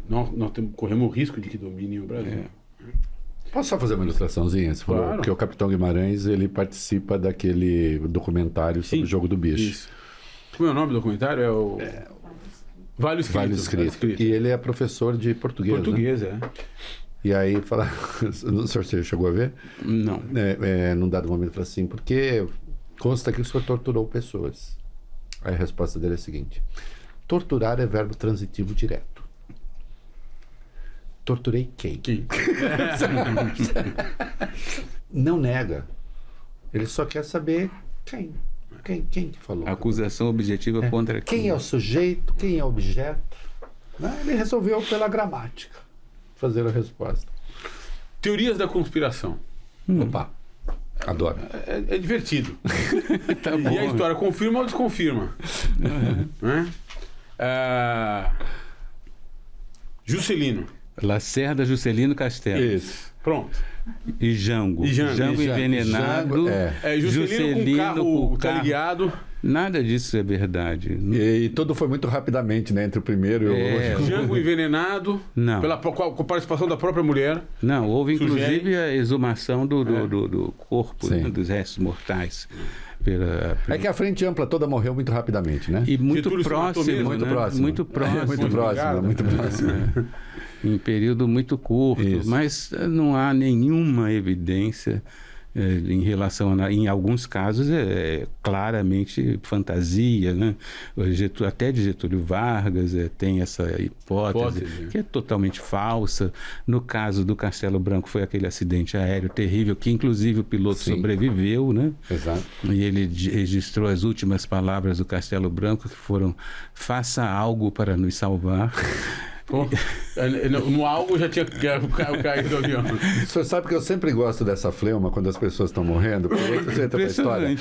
Nós corremos o risco de que dominem o Brasil. Posso só fazer uma ilustraçãozinha? Você falou que o Capitão Guimarães ele participa daquele documentário sobre o jogo do bicho. Isso. Como é o nome do documentário? É o Vale Escrito. E ele é professor de português. Português, né? E aí fala. O senhor chegou a ver? Não. Num dado momento fala assim, porque consta que o senhor torturou pessoas. Aí a resposta dele é a seguinte: torturar é verbo transitivo direto. Torturei quem? Não nega. Ele só quer saber quem. Quem que falou? Acusação objetiva contra quem é o sujeito, quem é o objeto. Ele resolveu pela gramática fazer a resposta. Teorias da conspiração. Opa, adoro. É divertido. Tá bom. E a história confirma ou desconfirma? Juscelino. Lacerda, Juscelino Castelo. Isso. Pronto. E Jango. Jango envenenado. Juscelino com o carro ligado. Nada disso é verdade. E tudo foi muito rapidamente, né? Entre o primeiro e o último. Jango envenenado. Não. Com a participação da própria mulher. Não, houve inclusive a exumação do corpo, né, dos restos mortais. É que a frente ampla toda morreu muito rapidamente, né? E muito próximo. Muito próximo. Em período muito curto. Isso. Mas não há nenhuma evidência em relação em alguns casos claramente fantasia, né? Até de Getúlio Vargas tem essa hipótese que é totalmente falsa. No caso do Castelo Branco foi aquele acidente aéreo terrível que inclusive o piloto sobreviveu, né? Exato. E ele registrou as últimas palavras do Castelo Branco que foram: faça algo para nos salvar. No algo já tinha caído do avião. Você sabe que eu sempre gosto dessa fleuma quando as pessoas estão morrendo, porque você entra pra história.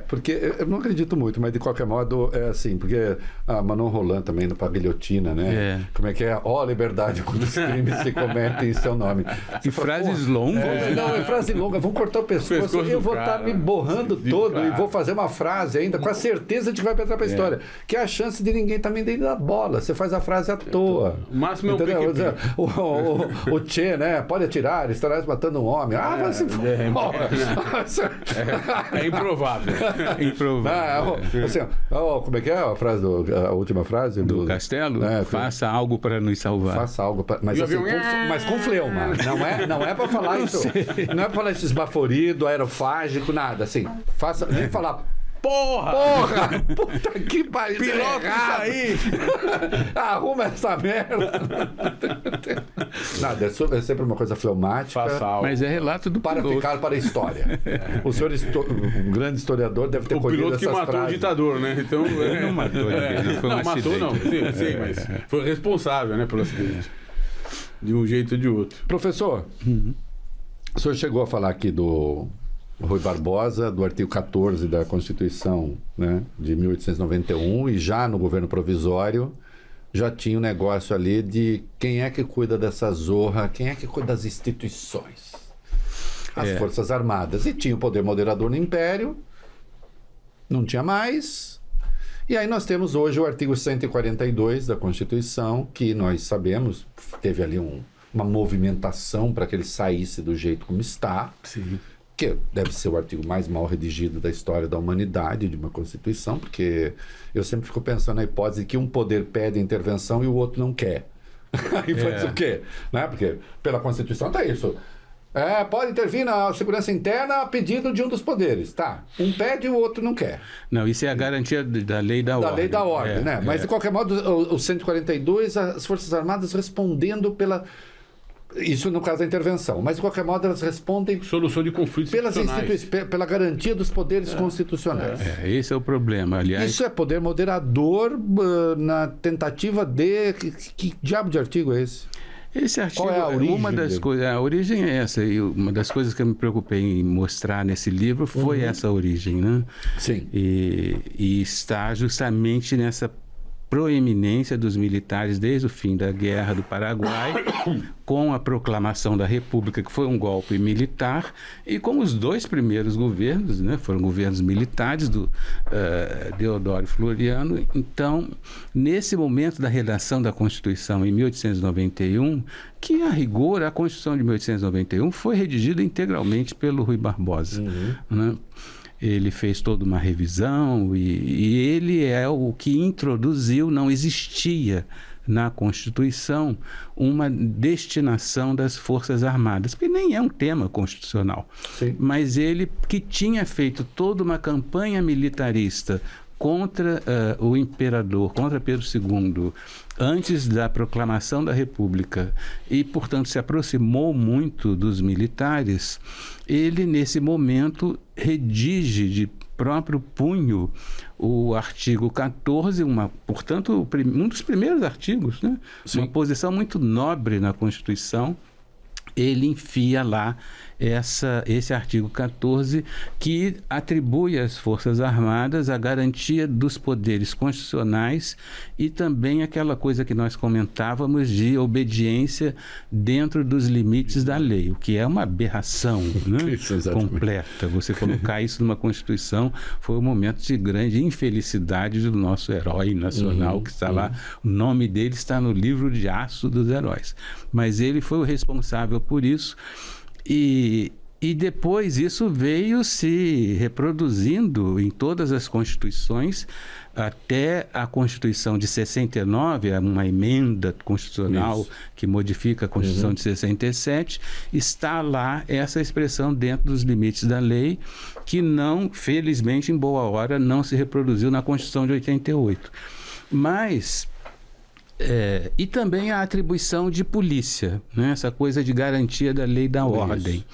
Porque eu não acredito muito, mas de qualquer modo é assim, porque a Manon Roland também no Paguilhotina, né? Como é que é? Liberdade quando os crimes se cometem em seu nome. E frases longas. Não, é frase longa. Vão cortar o pescoço. Eu vou estar me borrando todo e vou fazer uma frase ainda com a certeza de que vai entrar pra história. Que é a chance de ninguém também dentro da bola. Você faz a frase à toa. O máximo é o Che, né? Pode atirar, estarás matando um homem. Vai se é improvável. Assim, como é que é a frase a última frase do Castelo? Faça algo para nos salvar. Faça algo para... Mas com fleuma. Não é para falar isso. Não é para falar isso esbaforido, aerofágico, nada. Assim, faça... Nem falar... Porra! Puta que pariu! Piloto isso aí! Arruma essa merda! Nada, é sempre uma coisa fleumática. Mas é relato do para piloto. Ficar para a história. O senhor, um grande historiador, deve ter colhido essas frases. O piloto que matou o ditador, né? Então, não matou ninguém, foi um acidente. Não, sim, mas foi responsável, né, pelo acidente. De um jeito ou de outro. Professor, o senhor chegou a falar aqui do Rui Barbosa, do artigo 14 da Constituição, né, de 1891, e já no governo provisório já tinha um negócio ali de quem é que cuida dessa zorra, quem é que cuida das instituições. As Forças Armadas. E tinha o poder moderador no Império, não tinha mais. E aí nós temos hoje o artigo 142 da Constituição, que nós sabemos, teve ali uma movimentação para que ele saísse do jeito como está. Sim. Que deve ser o artigo mais mal redigido da história da humanidade de uma Constituição, porque eu sempre fico pensando na hipótese que um poder pede intervenção e o outro não quer. Aí faz o quê? Né? Porque pela Constituição está isso. Pode intervir na segurança interna a pedido de um dos poderes. Tá. Um pede e o outro não quer. Não, isso é a garantia da lei da ordem. Da lei da ordem, né? Mas, de qualquer modo, o 142, as Forças Armadas respondendo pela... Isso no caso da intervenção. Mas, de qualquer modo, elas respondem... Solução de conflitos pela garantia dos poderes constitucionais. Esse é o problema, aliás. Isso é poder moderador na tentativa de... Que diabo de artigo é esse? Esse artigo, qual é a origem uma das coisas, a origem é essa, e uma das coisas que eu me preocupei em mostrar nesse livro foi essa origem, né? Sim. E está justamente nessa proeminência dos militares desde o fim da Guerra do Paraguai, com a proclamação da República, que foi um golpe militar, e com os dois primeiros governos, né, foram governos militares do Deodoro Floriano. Então, nesse momento da redação da Constituição em 1891, que a rigor a Constituição de 1891 foi redigida integralmente pelo Rui Barbosa, né? Ele fez toda uma revisão e ele é o que introduziu, não existia na Constituição uma destinação das Forças Armadas, porque nem é um tema constitucional. Sim. Mas ele que tinha feito toda uma campanha militarista contra o imperador, contra Pedro II, antes da proclamação da República, e, portanto, se aproximou muito dos militares, ele, nesse momento, redige de próprio punho o artigo 14, portanto, um dos primeiros artigos, né? Uma posição muito nobre na Constituição. Ele enfia lá esse artigo 14, que atribui às Forças Armadas a garantia dos poderes constitucionais e também aquela coisa que nós comentávamos de obediência dentro dos limites da lei, o que é uma aberração, né? Completa. Você colocar isso numa Constituição foi um momento de grande infelicidade do nosso herói nacional, que está lá, o nome dele está no livro de aço dos heróis. Mas ele foi o responsável por isso. E depois isso veio se reproduzindo em todas as constituições, até a Constituição de 69, uma emenda constitucional que modifica a Constituição de 67, está lá essa expressão dentro dos limites da lei, que não, felizmente, em boa hora, não se reproduziu na Constituição de 88. Mas... e também a atribuição de polícia, né? Essa coisa de garantia da lei da ordem. Isso.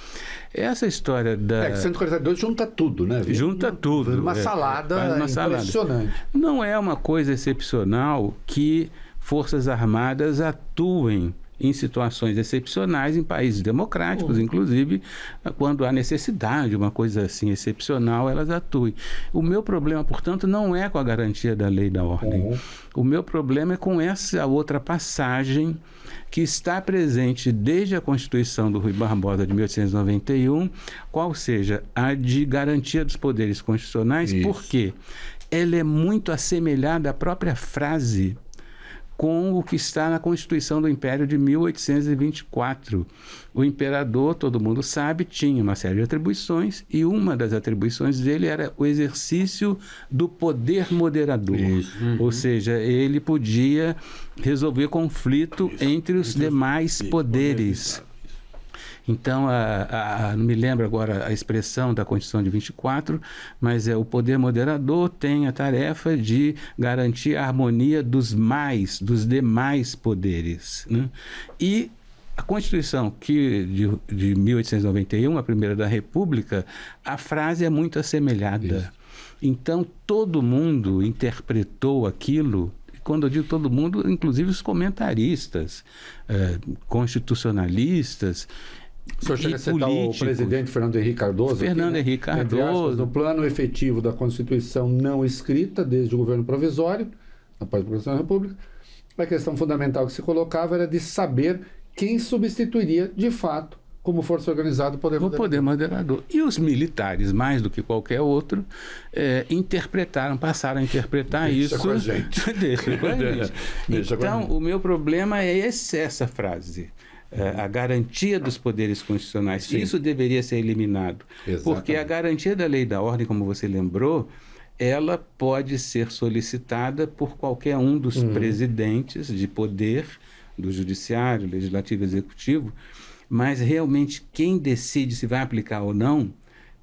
Essa história da... 142 junta tudo, né? Junta tudo. Uma salada impressionante. Não é uma coisa excepcional que Forças Armadas atuem em situações excepcionais em países democráticos, inclusive quando há necessidade, uma coisa assim excepcional, elas atuem. O meu problema, portanto, não é com a garantia da lei da ordem. O meu problema é com essa outra passagem que está presente desde a Constituição do Rui Barbosa de 1891, qual seja a de garantia dos poderes constitucionais, porque ela é muito assemelhada à própria frase com o que está na Constituição do Império de 1824. O imperador, todo mundo sabe, tinha uma série de atribuições e uma das atribuições dele era o exercício do poder moderador. Ou seja, ele podia resolver conflito entre os demais poderes. Então, não me lembro agora a expressão da Constituição de 24, mas o poder moderador tem a tarefa de garantir a harmonia dos demais poderes, né? E a Constituição de 1891, a primeira da República, a frase é muito assemelhada. Isso. Então, todo mundo interpretou aquilo. Quando eu digo todo mundo, inclusive os comentaristas, constitucionalistas. O senhor chega a citar o presidente Fernando Henrique Cardoso? Fernando Henrique Cardoso. No plano efetivo da Constituição não escrita, desde o governo provisório, após a proclamação da República, a questão fundamental que se colocava era de saber quem substituiria, de fato, como força organizada, o poder moderador. E os militares, mais do que qualquer outro, passaram a interpretar isso. Com a gente. Deixa com a gente. Então, o meu problema é essa frase. A garantia dos poderes constitucionais. Sim. Isso deveria ser eliminado. Exatamente. Porque a garantia da lei da ordem, como você lembrou, ela pode ser solicitada por qualquer um dos presidentes de poder, do judiciário, legislativo e executivo, mas realmente quem decide se vai aplicar ou não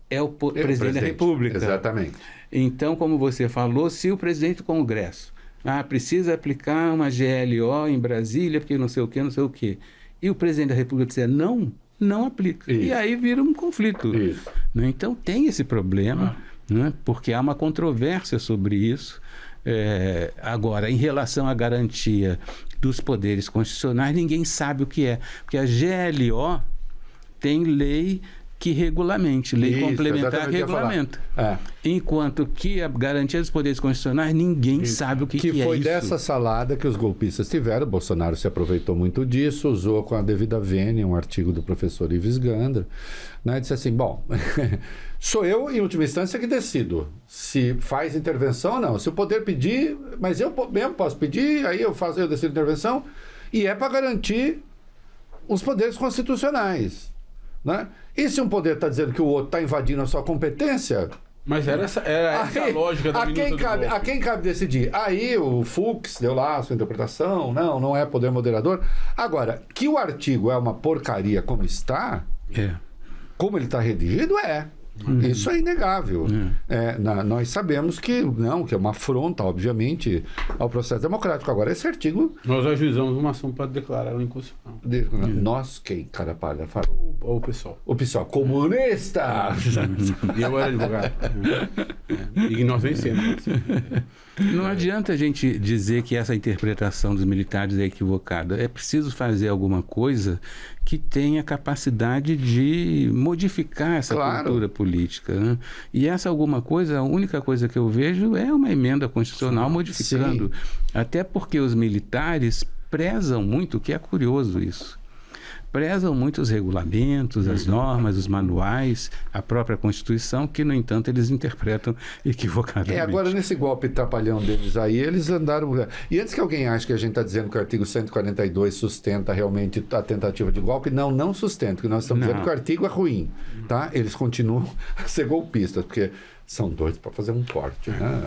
é o presidente da República. Exatamente. Então, como você falou, se o presidente do Congresso precisa aplicar uma GLO em Brasília, porque não sei o quê, e o presidente da República disser não aplica. Isso. E aí vira um conflito. Isso. Né? Então, tem esse problema, né? Porque há uma controvérsia sobre isso. Agora, em relação à garantia dos poderes constitucionais, ninguém sabe o que é. Porque a GLO tem lei que regulamente, lei complementar que regulamenta. Enquanto que a garantia dos poderes constitucionais, ninguém sabe o que é isso. Que foi dessa salada que os golpistas tiveram. Bolsonaro se aproveitou muito disso, usou com a devida vênia um artigo do professor Ives Gandra, né? Disse assim, bom, sou eu, em última instância, que decido se faz intervenção ou não. Se o poder pedir, mas eu mesmo posso pedir, aí eu decido intervenção, e é para garantir os poderes constitucionais. Né? E se um poder está dizendo que o outro está invadindo a sua competência... Mas era essa a lógica da a quem cabe decidir? Aí o Fux deu lá a sua interpretação, não é poder moderador. Agora, que o artigo é uma porcaria como está, como ele está redigido, isso é inegável. Nós sabemos que é uma afronta, obviamente, ao processo democrático. Agora, esse artigo... Nós ajuizamos uma ação para declarar o inconstitucional. Nós, quem, cara palha? O pessoal. O pessoal comunista! E eu era advogado. E nós vencemos. Não adianta a gente dizer que essa interpretação dos militares é equivocada. É preciso fazer alguma coisa que tenha capacidade de modificar essa cultura política. Né? E essa alguma coisa, a única coisa que eu vejo é uma emenda constitucional modificando. Até porque os militares prezam muito, que é curioso isso. Prezam muito os regulamentos, as normas, os manuais, a própria Constituição, que, no entanto, eles interpretam equivocadamente. Agora, nesse golpe trapalhão deles aí, eles andaram... E antes que alguém ache que a gente está dizendo que o artigo 142 sustenta realmente a tentativa de golpe, não sustenta, porque nós estamos dizendo que o artigo é ruim, tá? Eles continuam a ser golpistas, porque são doidos para fazer um corte, né?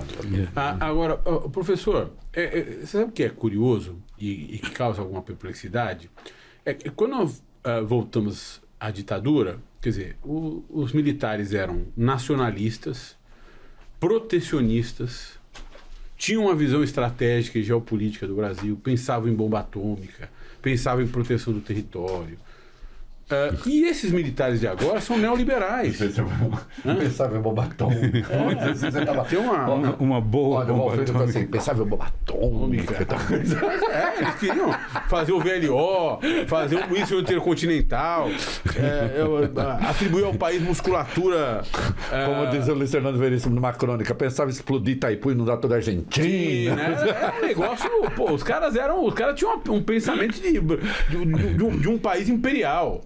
Agora, professor, você sabe o que é curioso e que causa alguma perplexidade? Quando nós voltamos à ditadura, quer dizer, os militares eram nacionalistas, protecionistas, tinham uma visão estratégica e geopolítica do Brasil, pensavam em bomba atômica, pensavam em proteção do território. E esses militares de agora são neoliberais. Pensava em bomba atômica. Tem uma boa bomba atômica. Assim, pensava em bomba atômica. Eles queriam fazer o VLO, fazer um míssil intercontinental, atribuir ao país musculatura. Como diz o Luiz Fernando Veríssimo numa crônica, pensava em explodir Itaipu e inundar toda a Argentina. Era um negócio. Os caras tinham um pensamento de um país imperial.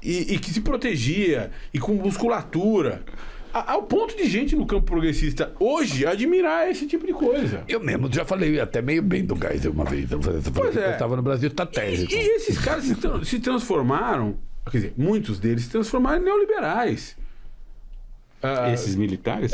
E que se protegia, e com musculatura, ao ponto de gente no campo progressista hoje admirar esse tipo de coisa. Eu mesmo já falei até meio bem do Geisel uma vez. Eu estava no Brasil estratégico. E esses caras se transformaram, quer dizer, muitos deles se transformaram em neoliberais. Esses militares?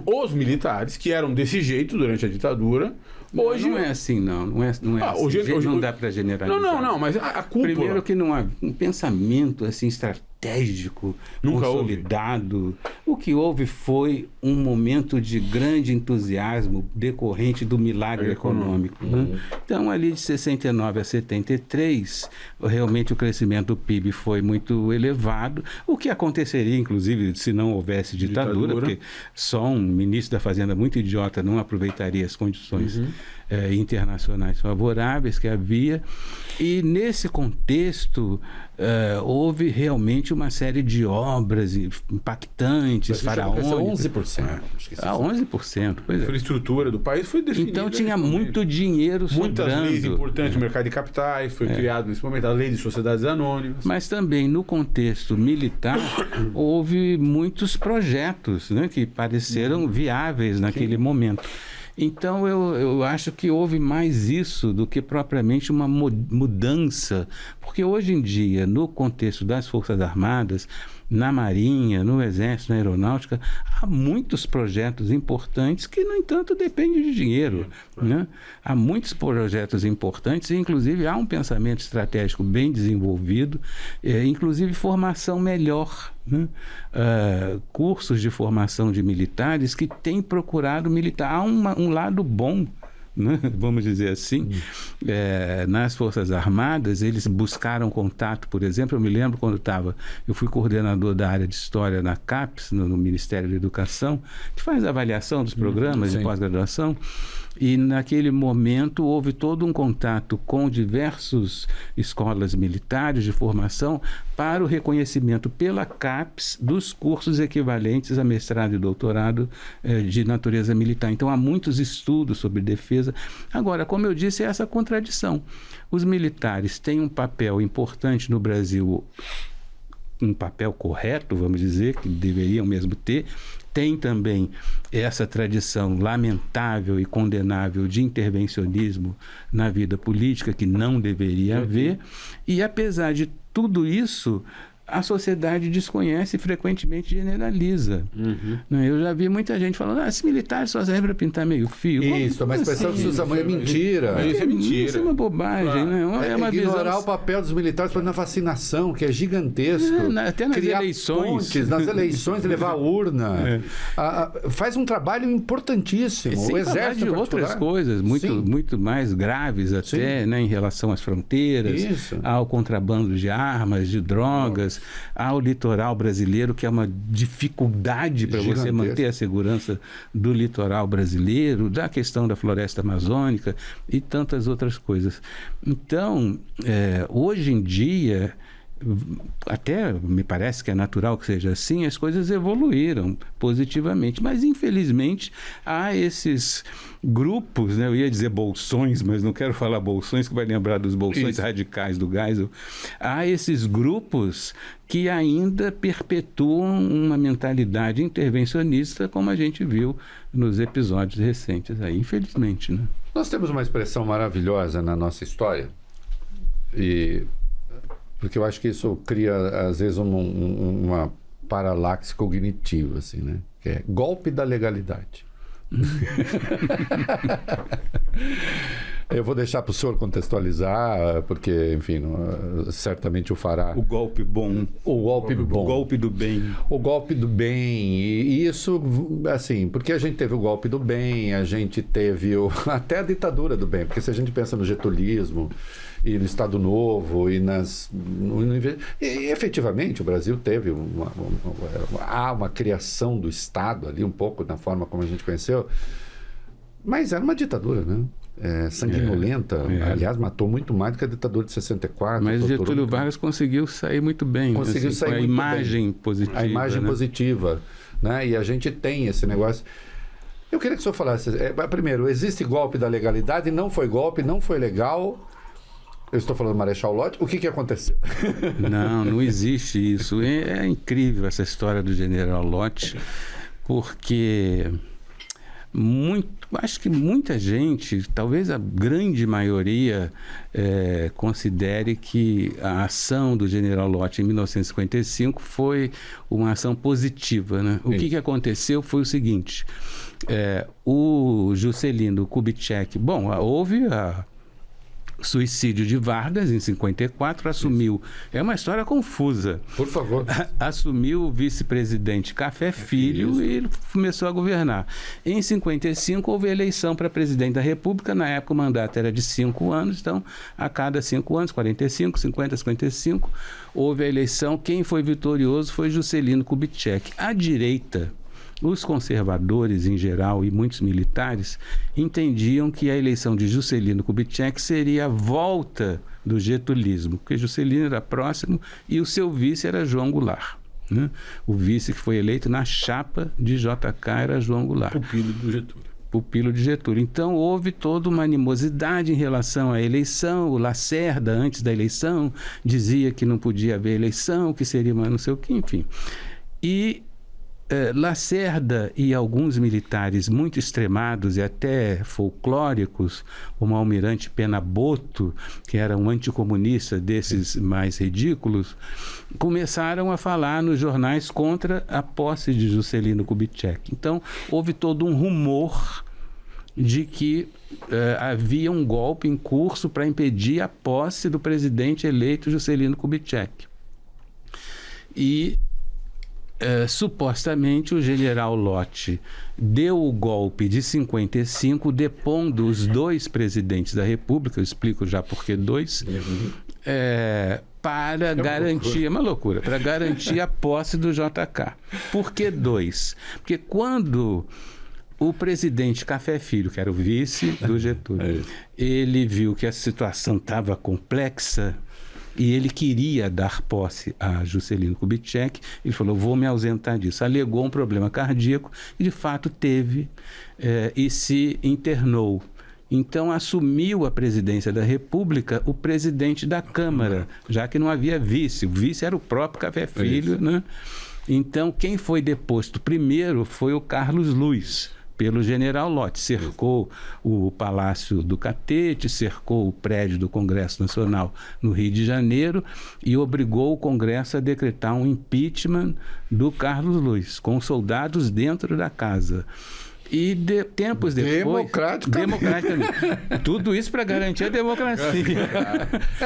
Os militares que eram desse jeito durante a ditadura. Hoje não é assim, não é assim. Hoje não dá para generalizar. Não, mas a cúpula... Primeiro que não há um pensamento assim estratégico, nunca consolidado. O que houve foi um momento de grande entusiasmo decorrente do milagre econômico. Né? Então, ali de 69 a 73, realmente o crescimento do PIB foi muito elevado, o que aconteceria, inclusive, se não houvesse ditadura, porque só um ministro da Fazenda muito idiota não aproveitaria as condições internacionais favoráveis que havia. E nesse contexto houve realmente uma série de obras impactantes, faraônicas. 11%. 11%. Pois a infraestrutura do país foi definida. Então tinha muito dinheiro sobrando. Muitas leis importantes, o mercado de capitais foi criado nesse momento, a lei de sociedades anônimas. Mas também no contexto militar houve muitos projetos, né, que pareceram viáveis naquele momento. Então, eu acho que houve mais isso do que propriamente uma mudança, porque hoje em dia, no contexto das Forças Armadas, na Marinha, no Exército, na Aeronáutica, há muitos projetos importantes que, no entanto, dependem de dinheiro, né? Há muitos projetos importantes, e, inclusive, há um pensamento estratégico bem desenvolvido, inclusive formação melhor, né? Cursos de formação de militares que têm procurado militar. Há um lado bom, né? Vamos dizer assim, nas Forças Armadas. Eles buscaram contato, por exemplo. Eu me lembro quando eu fui coordenador da área de História na CAPES, no Ministério da Educação, que faz avaliação dos programas de pós-graduação, e naquele momento houve todo um contato com diversas escolas militares de formação para o reconhecimento pela CAPES dos cursos equivalentes a mestrado e doutorado de natureza militar. Então, há muitos estudos sobre defesa. Agora, como eu disse, é essa contradição. Os militares têm um papel importante no Brasil, um papel correto, vamos dizer, que deveriam mesmo ter. Tem também essa tradição lamentável e condenável de intervencionismo na vida política, que não deveria haver. E, apesar de tudo isso, a sociedade desconhece e frequentemente generaliza. Eu já vi muita gente falando, esses militares só servem para pintar meio fio. Isso, mas a expressão que se usa muito é mentira. Isso é mentira. Isso é uma bobagem, né? É uma ignorar visão... o papel dos militares na vacinação, que é gigantesco. Até nas criar eleições. Pontes, nas eleições, levar a urna. Faz um trabalho importantíssimo. Sem o Exército, falar de outras coisas muito mais graves até, né, em relação às fronteiras, ao contrabando de armas, de drogas, ao litoral brasileiro, que é uma dificuldade para você manter a segurança do litoral brasileiro, da questão da floresta amazônica e tantas outras coisas. Então, hoje em dia, até me parece que é natural que seja assim, as coisas evoluíram positivamente, mas infelizmente há esses grupos, né? Eu ia dizer bolsões, mas não quero falar bolsões, que vai lembrar dos bolsões radicais do Geisel. Há esses grupos que ainda perpetuam uma mentalidade intervencionista, como a gente viu nos episódios recentes aí, infelizmente, né? Nós temos uma expressão maravilhosa na nossa história, porque eu acho que isso cria, às vezes, uma paralaxe cognitiva, assim, né? Que é golpe da legalidade. Eu vou deixar para o senhor contextualizar, porque, enfim, certamente o fará. O golpe bom. O golpe bom. O golpe do bem. O golpe do bem. E isso, assim, porque a gente teve o golpe do bem, a gente teve até a ditadura do bem, porque se a gente pensa no getulismo e no Estado Novo e efetivamente o Brasil teve uma criação do Estado ali, um pouco na forma como a gente conheceu, mas era uma ditadura, né? Sanguinolenta, aliás, matou muito mais do que a ditadura de 64. Mas Getúlio Vargas conseguiu sair muito bem. Conseguiu sair com a imagem positiva. A imagem positiva, né? E a gente tem esse negócio. Eu queria que o senhor falasse, primeiro, existe golpe da legalidade, não foi golpe, não foi legal. Eu estou falando do Marechal Lott. O que aconteceu? Não existe isso. É incrível essa história do General Lott, porque acho que muita gente, talvez a grande maioria, considere que a ação do General Lott em 1955 foi uma ação positiva, né? O que aconteceu foi o seguinte: o Juscelino Kubitschek, houve suicídio de Vargas em 54, assumiu. É uma história confusa. Por favor. Assumiu o vice-presidente Café Filho e começou a governar. Em 55 houve eleição para presidente da República. Na época o mandato era de 5 anos, então a cada 5 anos, 45, 50, 55, houve a eleição. Quem foi vitorioso foi Juscelino Kubitschek. A direita, os conservadores em geral e muitos militares entendiam que a eleição de Juscelino Kubitschek seria a volta do getulismo, porque Juscelino era próximo e o seu vice era João Goulart, né? O vice que foi eleito na chapa de JK era João Goulart. Pupilo de Getúlio. Então houve toda uma animosidade em relação à eleição. O Lacerda, antes da eleição, dizia que não podia haver eleição, que seria uma não sei o que, enfim. E Lacerda e alguns militares muito extremados e até folclóricos, como o almirante Penaboto, que era um anticomunista desses mais ridículos, começaram a falar nos jornais contra a posse de Juscelino Kubitschek. Então, houve todo um rumor de que havia um golpe em curso para impedir a posse do presidente eleito Juscelino Kubitschek. E supostamente o general Lott deu o golpe de 55, depondo os 2 presidentes da República, eu explico já por que 2, para garantir, uma loucura, para garantir a posse do JK. Por que 2? Porque quando o presidente Café Filho, que era o vice do Getúlio, ele viu que a situação estava complexa, e ele queria dar posse a Juscelino Kubitschek, ele falou, vou me ausentar disso. Alegou um problema cardíaco e, de fato, teve e se internou. Então, assumiu a presidência da República o presidente da Câmara, já que não havia vice. O vice era o próprio Café Filho, né? Então, quem foi deposto primeiro foi o Carlos Luiz, pelo general Lott. Cercou o Palácio do Catete, cercou o prédio do Congresso Nacional no Rio de Janeiro e obrigou o Congresso a decretar um impeachment do Carlos Luiz, com soldados dentro da casa. E tempos depois... Democraticamente. Tudo isso para garantir a democracia.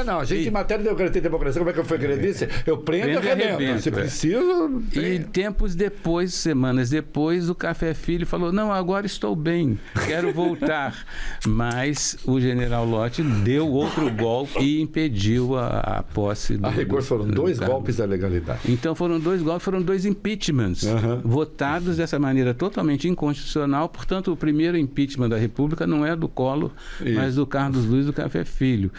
Não, a gente em matéria de garantir a democracia, como é que eu fui agredir? Eu prendo e arrebento. Se preciso... E tempos depois, semanas depois, o Café Filho falou, não, agora estou bem, quero voltar. Mas o general Lott deu outro golpe e impediu a posse do... A rigor foram 2 golpes da legalidade. Então foram 2 golpes, foram 2 impeachments, votados dessa maneira totalmente inconstitucional. Portanto, o primeiro impeachment da República não é do Collor, mas do Carlos Luiz do Café Filho.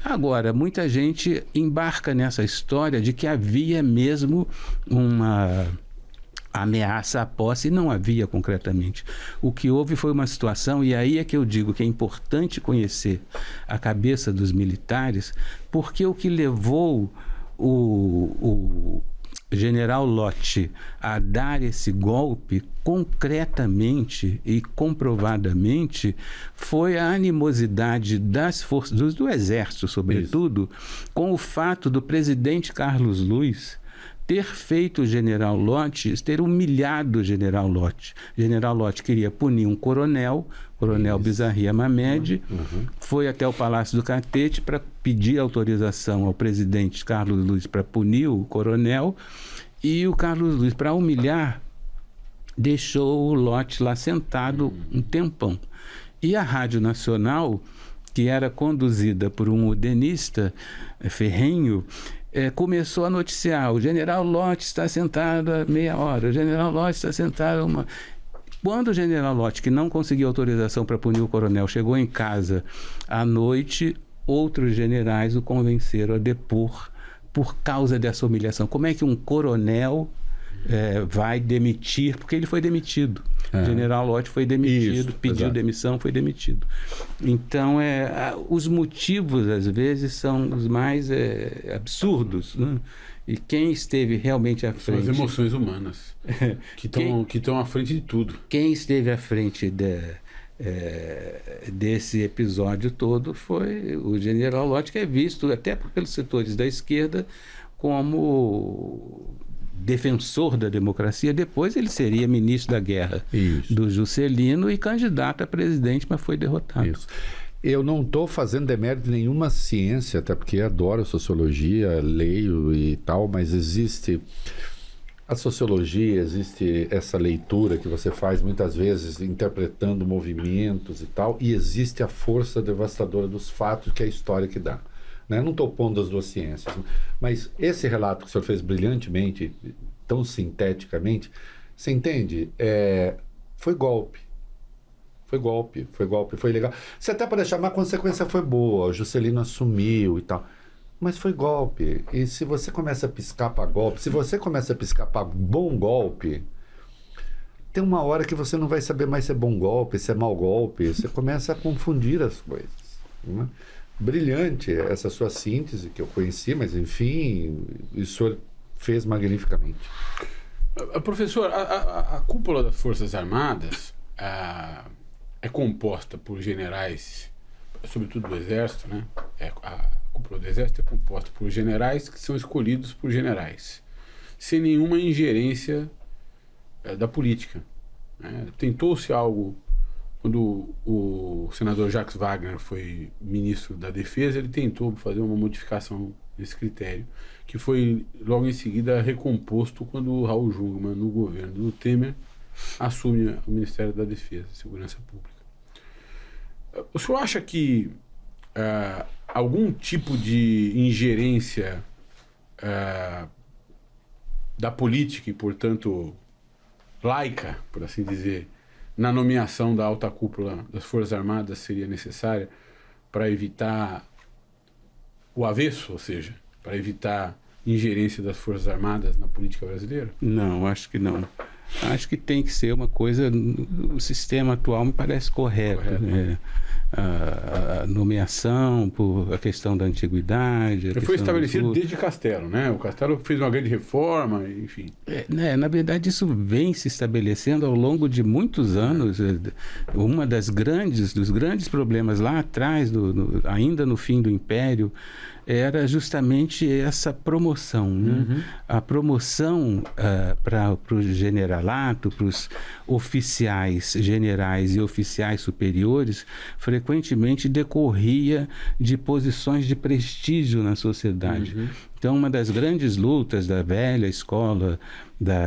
Agora, muita gente embarca nessa história de que havia mesmo uma ameaça à posse, e não havia concretamente. O que houve foi uma situação, e aí é que eu digo que é importante conhecer a cabeça dos militares, porque o que levou o general Lott a dar esse golpe concretamente e comprovadamente foi a animosidade das forças do Exército, sobretudo, com o fato do presidente Carlos Luiz ter feito o general Lott, ter humilhado o general Lott. O general Lott queria punir um coronel Bizarria Mamed, foi até o Palácio do Catete para pedir autorização ao presidente Carlos Luiz para punir o coronel, e o Carlos Luiz, para humilhar, deixou o Lott lá sentado um tempão. E a Rádio Nacional, que era conduzida por um udenista ferrenho, começou a noticiar, o general Lott está sentado há meia hora, o general Lott está sentado uma... Quando o general Lott, que não conseguiu autorização para punir o coronel, chegou em casa à noite, outros generais o convenceram a depor por causa dessa humilhação. Como é que um coronel vai demitir? Porque ele foi demitido. O general Lott foi demitido, pediu demissão, foi demitido. Então, os motivos, às vezes, são os mais absurdos, né? E quem esteve realmente à frente... São as emoções humanas que estão à frente de tudo. Quem esteve à frente desse episódio todo foi o general Lott, que é visto até pelos setores da esquerda como defensor da democracia. Depois ele seria ministro da guerra do Juscelino e candidato a presidente, mas foi derrotado. Isso. Eu não estou fazendo demérito de nenhuma ciência, até porque adoro sociologia, leio e tal, mas existe a sociologia, existe essa leitura que você faz muitas vezes interpretando movimentos e tal, e existe a força devastadora dos fatos que é a história que dá. Né? Não estou pondo as 2 ciências, mas esse relato que o senhor fez brilhantemente, tão sinteticamente, você entende? Foi golpe. Foi legal. Você até pode achar, mas a consequência foi boa, o Juscelino assumiu e tal. Mas foi golpe. E se você começa a piscar para golpe, se você começa a piscar para bom golpe, tem uma hora que você não vai saber mais se é bom golpe, se é mau golpe. Você começa a confundir as coisas. Né? Brilhante essa sua síntese que eu conheci, mas enfim, o senhor fez magnificamente. Professor, a cúpula das Forças Armadas é composta por generais, sobretudo do Exército, né? A cúpula do Exército é composta por generais que são escolhidos por generais, sem nenhuma ingerência da política, né? Tentou-se algo, quando o senador Jacques Wagner foi ministro da Defesa, ele tentou fazer uma modificação desse critério, que foi logo em seguida recomposto quando o Raul Jungmann, no governo do Temer, assume o Ministério da Defesa e Segurança Pública. O senhor acha que algum tipo de ingerência da política e, portanto, laica, por assim dizer, na nomeação da alta cúpula das Forças Armadas seria necessária para evitar o avesso, ou seja, para evitar ingerência das Forças Armadas na política brasileira? Não, acho que não. Acho que tem que ser uma coisa... O sistema atual me parece correto. Né? A nomeação, por a questão da antiguidade... Foi estabelecido desde Castelo, né? O Castelo fez uma grande reforma, enfim. Na verdade, isso vem se estabelecendo ao longo de muitos anos. Uma dos grandes problemas lá atrás, ainda no fim do Império, era justamente essa promoção. Né? A promoção para o generalato, para os oficiais generais e oficiais superiores, frequentemente decorria de posições de prestígio na sociedade. Então, uma das grandes lutas da velha escola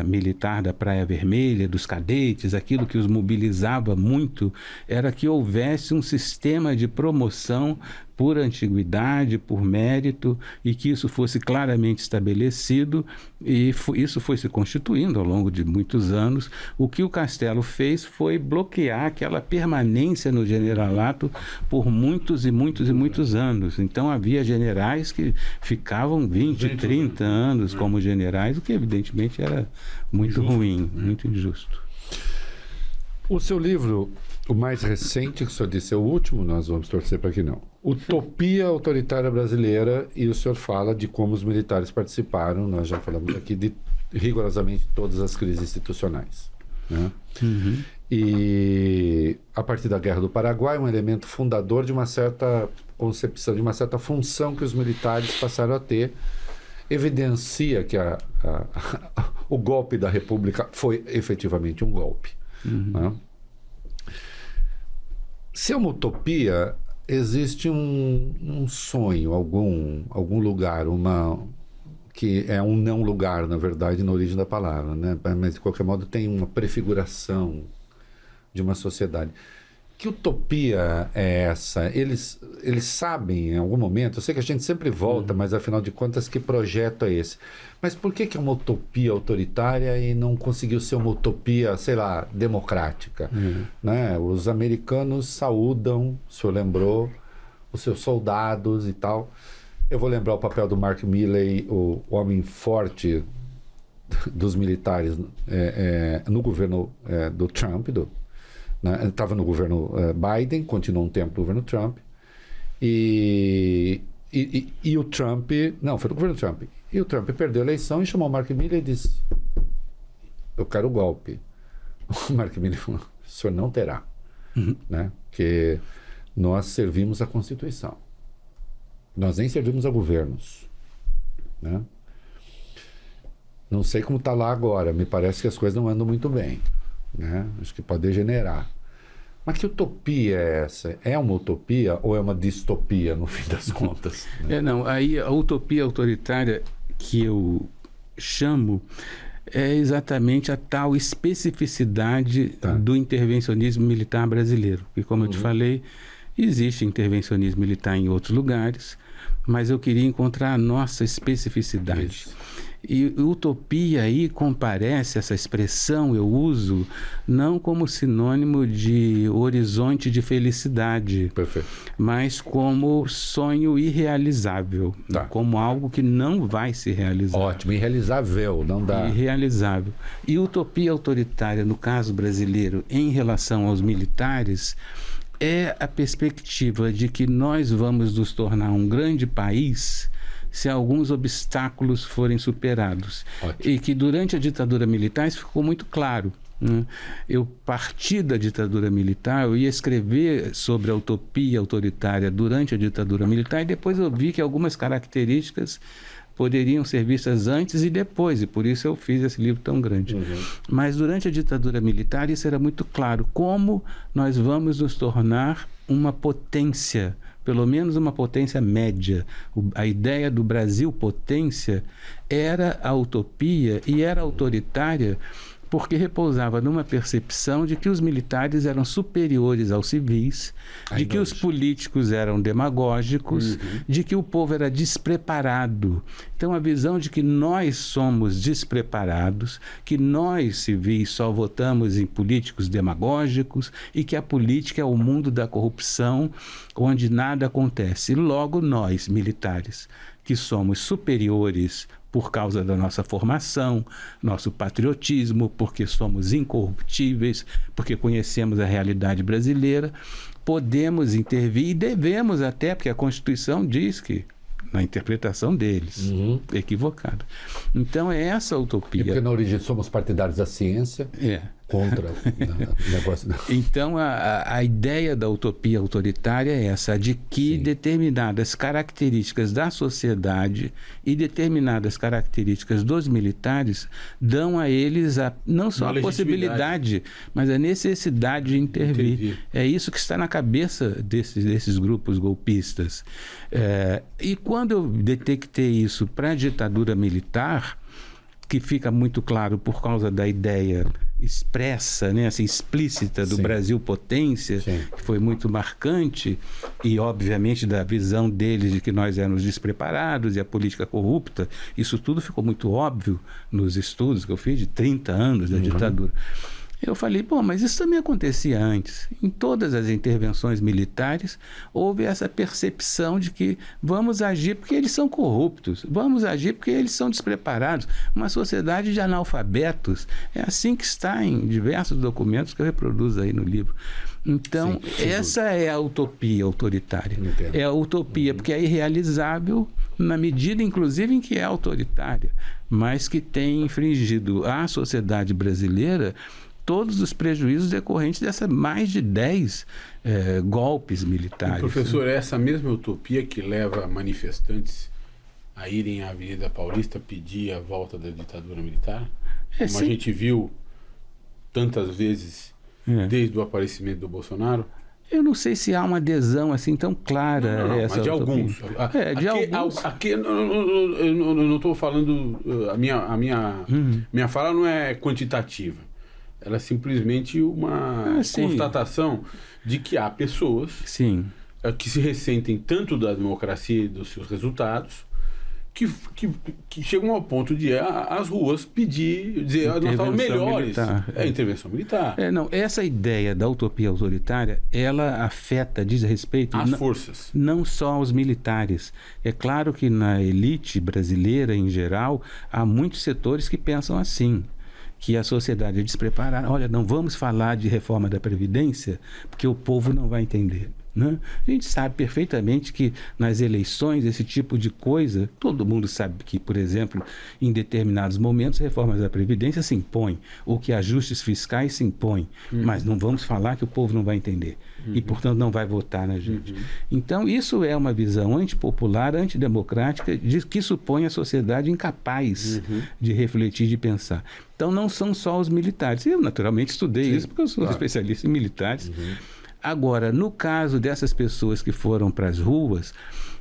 militar da Praia Vermelha, dos cadetes, aquilo que os mobilizava muito, era que houvesse um sistema de promoção por antiguidade, por mérito, e que isso fosse claramente estabelecido, e isso foi se constituindo ao longo de muitos anos. O que o Castelo fez foi bloquear aquela permanência no generalato por muitos e muitos e muitos anos. Então havia generais que ficavam 20, 30 anos como generais, o que evidentemente era muito ruim, muito injusto. O seu livro, o mais recente, que o senhor disse é o último, nós vamos torcer para que não. Utopia Autoritária Brasileira, e o senhor fala de como os militares participaram, nós já falamos aqui, de rigorosamente todas as crises institucionais. Né? E a partir da Guerra do Paraguai, um elemento fundador de uma certa concepção, de uma certa função que os militares passaram a ter, evidencia que o golpe da República foi efetivamente um golpe. Né? Se é uma utopia, existe um sonho, algum lugar, que é um não lugar, na verdade, na origem da palavra, né? Mas de qualquer modo tem uma prefiguração de uma sociedade. Que utopia é essa? Eles sabem em algum momento, eu sei que a gente sempre volta, mas afinal de contas, que projeto é esse? Mas por que é uma utopia autoritária e não conseguiu ser uma utopia, sei lá, democrática? Né? Os americanos saúdam, o senhor lembrou, os seus soldados e tal. Eu vou lembrar o papel do Mark Milley, o homem forte dos militares no governo do Trump, estava no governo Biden, continuou um tempo no governo Trump, e o Trump, não, foi no governo Trump, e o Trump perdeu a eleição e chamou o Mark Milley e disse: eu quero o golpe. O Mark Milley falou: o senhor não terá, né? Porque nós servimos a Constituição, nós nem servimos a governos, né? Não sei como está lá agora, me parece que as coisas não andam muito bem, né? Acho que pode degenerar. Mas que utopia é essa? É uma utopia ou é uma distopia, no fim das contas? Né? Não, aí a utopia autoritária que eu chamo é exatamente a tal especificidade do intervencionismo militar brasileiro. Porque, como eu te falei, existe intervencionismo militar em outros lugares, mas eu queria encontrar a nossa especificidade. Isso. E utopia aí comparece, essa expressão eu uso não como sinônimo de horizonte de felicidade, mas como sonho irrealizável, como algo que não vai se realizar. Ótimo, irrealizável, não dá. Irrealizável. E utopia autoritária, no caso brasileiro, em relação aos militares, é a perspectiva de que nós vamos nos tornar um grande país se alguns obstáculos forem superados. Ótimo. E que durante a ditadura militar isso ficou muito claro. Eu parti da ditadura militar, eu ia escrever sobre a utopia autoritária durante a ditadura militar e depois eu vi que algumas características poderiam ser vistas antes e depois, e por isso eu fiz esse livro tão grande. Mas durante a ditadura militar isso era muito claro, como nós vamos nos tornar uma potência, pelo menos uma potência média. A ideia do Brasil potência era a utopia e era autoritária porque repousava numa percepção de que os militares eram superiores aos civis, de que os políticos eram demagógicos, de que o povo era despreparado. Então, a visão de que nós somos despreparados, que nós, civis, só votamos em políticos demagógicos e que a política é o mundo da corrupção, onde nada acontece. Logo, nós, militares, que somos superiores por causa da nossa formação, nosso patriotismo, porque somos incorruptíveis, porque conhecemos a realidade brasileira, podemos intervir e devemos até, porque a Constituição diz que, na interpretação deles, equivocada. Então é essa a utopia. E porque na origem somos partidários da ciência, contra o negócio. Então a ideia da utopia autoritária é essa, de que determinadas características da sociedade e determinadas características dos militares dão a eles não só a possibilidade, mas a necessidade de intervir. É isso que está na cabeça desses grupos golpistas. E quando eu detectei isso para a ditadura militar, que fica muito claro por causa da ideia expressa, né, assim, explícita do Brasil potência, que foi muito marcante, e obviamente da visão deles de que nós éramos despreparados e a política corrupta, isso tudo ficou muito óbvio nos estudos que eu fiz de 30 anos da ditadura. Eu falei, mas isso também acontecia antes. Em todas as intervenções militares, houve essa percepção de que vamos agir porque eles são corruptos, vamos agir porque eles são despreparados. Uma sociedade de analfabetos. É assim que está em diversos documentos que eu reproduzo aí no livro. Então, essa é a utopia autoritária. Entendo. É a utopia, porque é irrealizável na medida, inclusive, em que é autoritária, mas que tem infringido à sociedade brasileira todos os prejuízos decorrentes dessa mais de 10 golpes militares. E, professor, é essa mesma utopia que leva manifestantes a irem à Avenida Paulista pedir a volta da ditadura militar? Como a gente viu tantas vezes desde o aparecimento do Bolsonaro? Eu não sei se há uma adesão assim tão clara a essa mas de utopia. alguns. De alguns. Aqui eu não estou falando... minha fala não é quantitativa. Ela é simplesmente uma constatação de que há pessoas que se ressentem tanto da democracia e dos seus resultados que chegam ao ponto de ir às ruas dizer nós estávamos melhores. Intervenção militar. Essa ideia da utopia autoritária, ela diz respeito às forças. Não só aos militares. É claro que na elite brasileira, em geral, há muitos setores que pensam assim, que a sociedade é despreparada. Olha, não vamos falar de reforma da Previdência, porque o povo não vai entender. Né? A gente sabe perfeitamente que nas eleições, esse tipo de coisa, todo mundo sabe que, por exemplo, em determinados momentos, reformas da Previdência se impõem, ou que ajustes fiscais se impõem, mas não vamos falar que o povo não vai entender. E, portanto, não vai votar na gente. Então, isso é uma visão antipopular, antidemocrática, que supõe a sociedade incapaz de refletir, de pensar. Então, não são só os militares. Eu, naturalmente, estudei isso, porque eu sou especialista em militares. Agora, no caso dessas pessoas que foram para as ruas,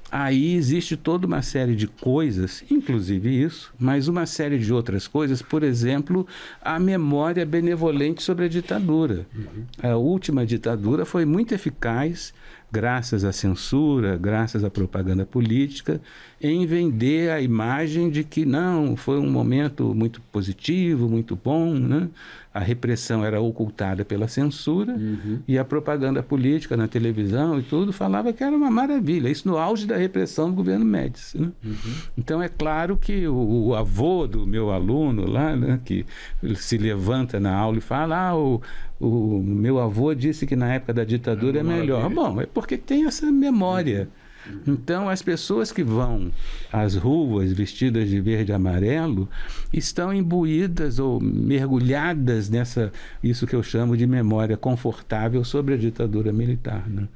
aí existe toda uma série de coisas, inclusive isso, mas uma série de outras coisas, por exemplo, a memória benevolente sobre a ditadura. A última ditadura foi muito eficaz, graças à censura, graças à propaganda política, em vender a imagem de que não, foi um momento muito positivo, muito bom, né? A repressão era ocultada pela censura e a propaganda política na televisão e tudo falava que era uma maravilha. Isso no auge da repressão do governo Médici. Né? Então é claro que o avô do meu aluno lá, né, que se levanta na aula e fala, o meu avô disse que na época da ditadura é melhor. Bom, é porque tem essa memória. Então, as pessoas que vão às ruas vestidas de verde e amarelo estão imbuídas ou mergulhadas isso que eu chamo de memória confortável sobre a ditadura militar, né?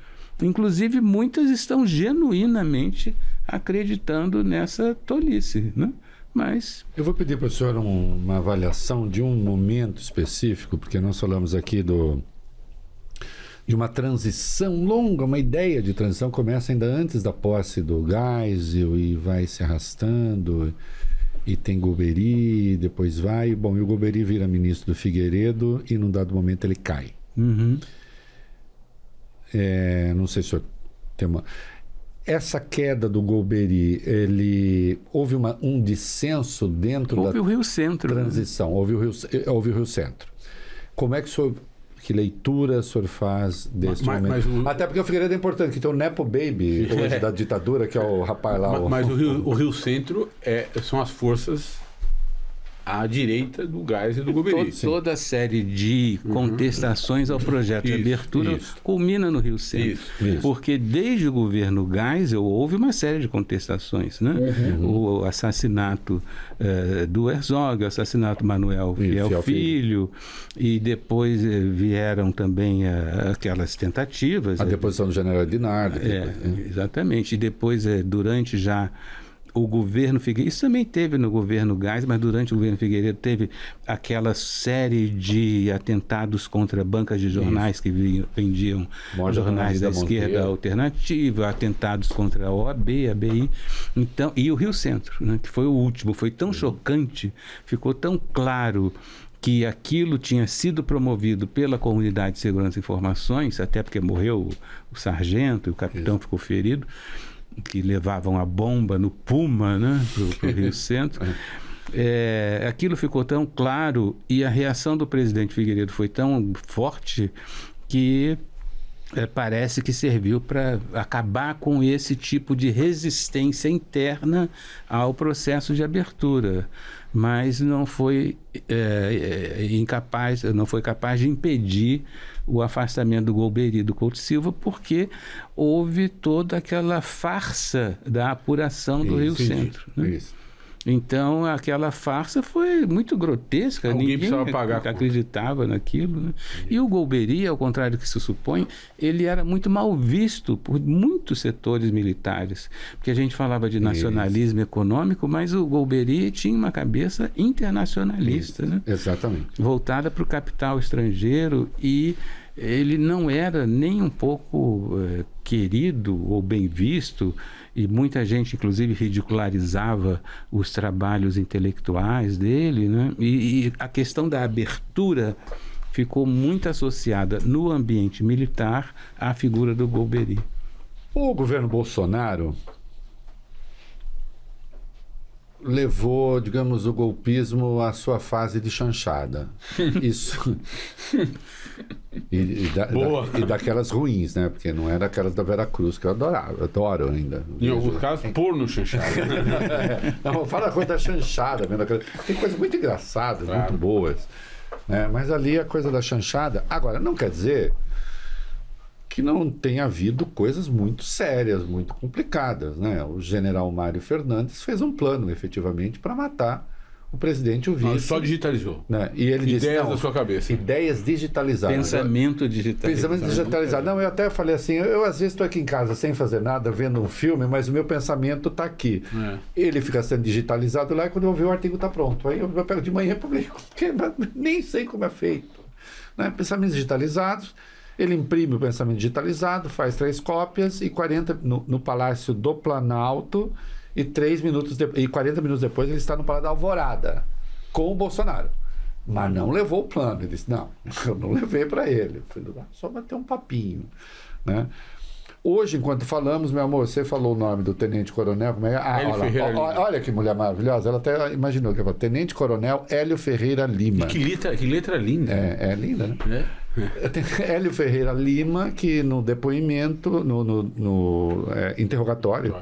Inclusive, muitas estão genuinamente acreditando nessa tolice, né? Mas... Eu vou pedir para o senhor uma avaliação de um momento específico, porque nós falamos aqui de uma transição longa, uma ideia de transição começa ainda antes da posse do Geisel e vai se arrastando, e tem Golbery, depois vai... Bom, e o Golbery vira ministro do Figueiredo e num dado momento ele cai. Uhum. Não sei se o senhor tem uma... Essa queda do Golbery, houve um dissenso dentro Houve da o Rio Centro, transição, né? houve o Rio Centro. Como é que o senhor, que leitura o senhor faz desse momento? Até porque o Figueiredo é importante, que tem o Nepo Baby hoje da ditadura, que é o rapaz lá. Mas o Rio Centro são as forças à direita do Geisel e do Golbery. Toda a série de contestações ao projeto de abertura culmina no Rio Centro. Isso. Porque desde o governo Geisel houve uma série de contestações, né? O assassinato do Herzog, o assassinato do Manuel Fiel Filho, e depois vieram também aquelas tentativas. A deposição do general Dinardo. Exatamente. E depois, durante já o governo Figueiredo, isso também teve no governo Geisel, mas durante o governo Figueiredo teve aquela série de atentados contra bancas de jornais que vendiam jornais da esquerda alternativa, atentados contra a OAB, a ABI, então, e o Rio Centro, né, que foi o último, foi tão chocante, ficou tão claro que aquilo tinha sido promovido pela comunidade de segurança e informações, até porque morreu o sargento e o capitão ficou ferido, que levavam a bomba no Puma, né, para o Rio Centro. Aquilo ficou tão claro e a reação do presidente Figueiredo foi tão forte que parece que serviu para acabar com esse tipo de resistência interna ao processo de abertura, mas não foi capaz de impedir o afastamento do Golbery e do Couto Silva, porque houve toda aquela farsa da apuração do Rio Centro, né? Isso. Então, aquela farsa foi muito grotesca. Ninguém acreditava naquilo, né? E o Golbery, ao contrário do que se supõe, ele era muito mal visto por muitos setores militares. Porque a gente falava de nacionalismo econômico, mas o Golbery tinha uma cabeça internacionalista, né? Exatamente. Voltada para o capital estrangeiro, e ele não era nem um pouco querido ou bem visto, e muita gente, inclusive, ridicularizava os trabalhos intelectuais dele, né? E a questão da abertura ficou muito associada no ambiente militar à figura do Golbery. O governo Bolsonaro levou, digamos, o golpismo à sua fase de chanchada. Isso. E daquelas ruins, né? Porque não era aquelas da Veracruz, que eu adoro ainda. Em alguns casos, porno chanchada. Não, fala a coisa da chanchada. Tem coisas muito engraçadas, muito boas. Né? Mas ali a coisa da chanchada... Agora, não quer dizer que não tenha havido coisas muito sérias, muito complicadas, né? O general Mário Fernandes fez um plano, efetivamente, para matar o presidente e o vice. Não, só digitalizou. Né? E ele disse, ideias da sua cabeça. Ideias digitalizadas. Pensamento digitalizado. Pensamento digitalizado. Não, eu até falei assim, eu às vezes estou aqui em casa sem fazer nada, vendo um filme, mas o meu pensamento está aqui. Ele fica sendo digitalizado lá e quando eu ver o artigo está pronto. Aí eu pego de manhã e publico, porque nem sei como é feito. Né? Pensamentos digitalizados. Ele imprime o pensamento digitalizado, faz 3 cópias e 40 no Palácio do Planalto e 40 minutos depois ele está no Palácio da Alvorada com o Bolsonaro. Mas não levou o plano. Ele disse, não, eu não levei para ele. Eu falei, só bater um papinho. Né? Hoje, enquanto falamos, meu amor, você falou o nome do Tenente Coronel. Como é? Olha que mulher maravilhosa. Ela até imaginou que Tenente Coronel Hélio Ferreira Lima. E que letra linda. É linda, né? Hélio Ferreira Lima, que no depoimento, no interrogatório,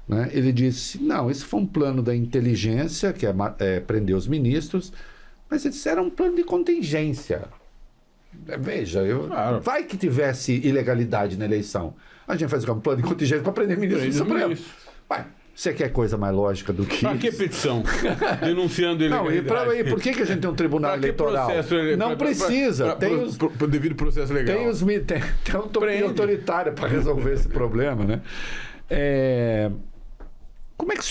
né, ele disse, não, isso foi um plano da inteligência, que é prender os ministros, mas eles era um plano de contingência. Veja, Claro. vai que tivesse ilegalidade na eleição. A gente faz um plano de contingente para prender ministro do Supremo. Vai, você quer coisa mais lógica do que Pra que isso? petição? Denunciando ilegalidade. Não, e por que a gente tem um tribunal Pra que eleitoral? processo Não precisa. Tem devido processo legal. Tem uma utopia autoritária para resolver esse problema, né? Como é que o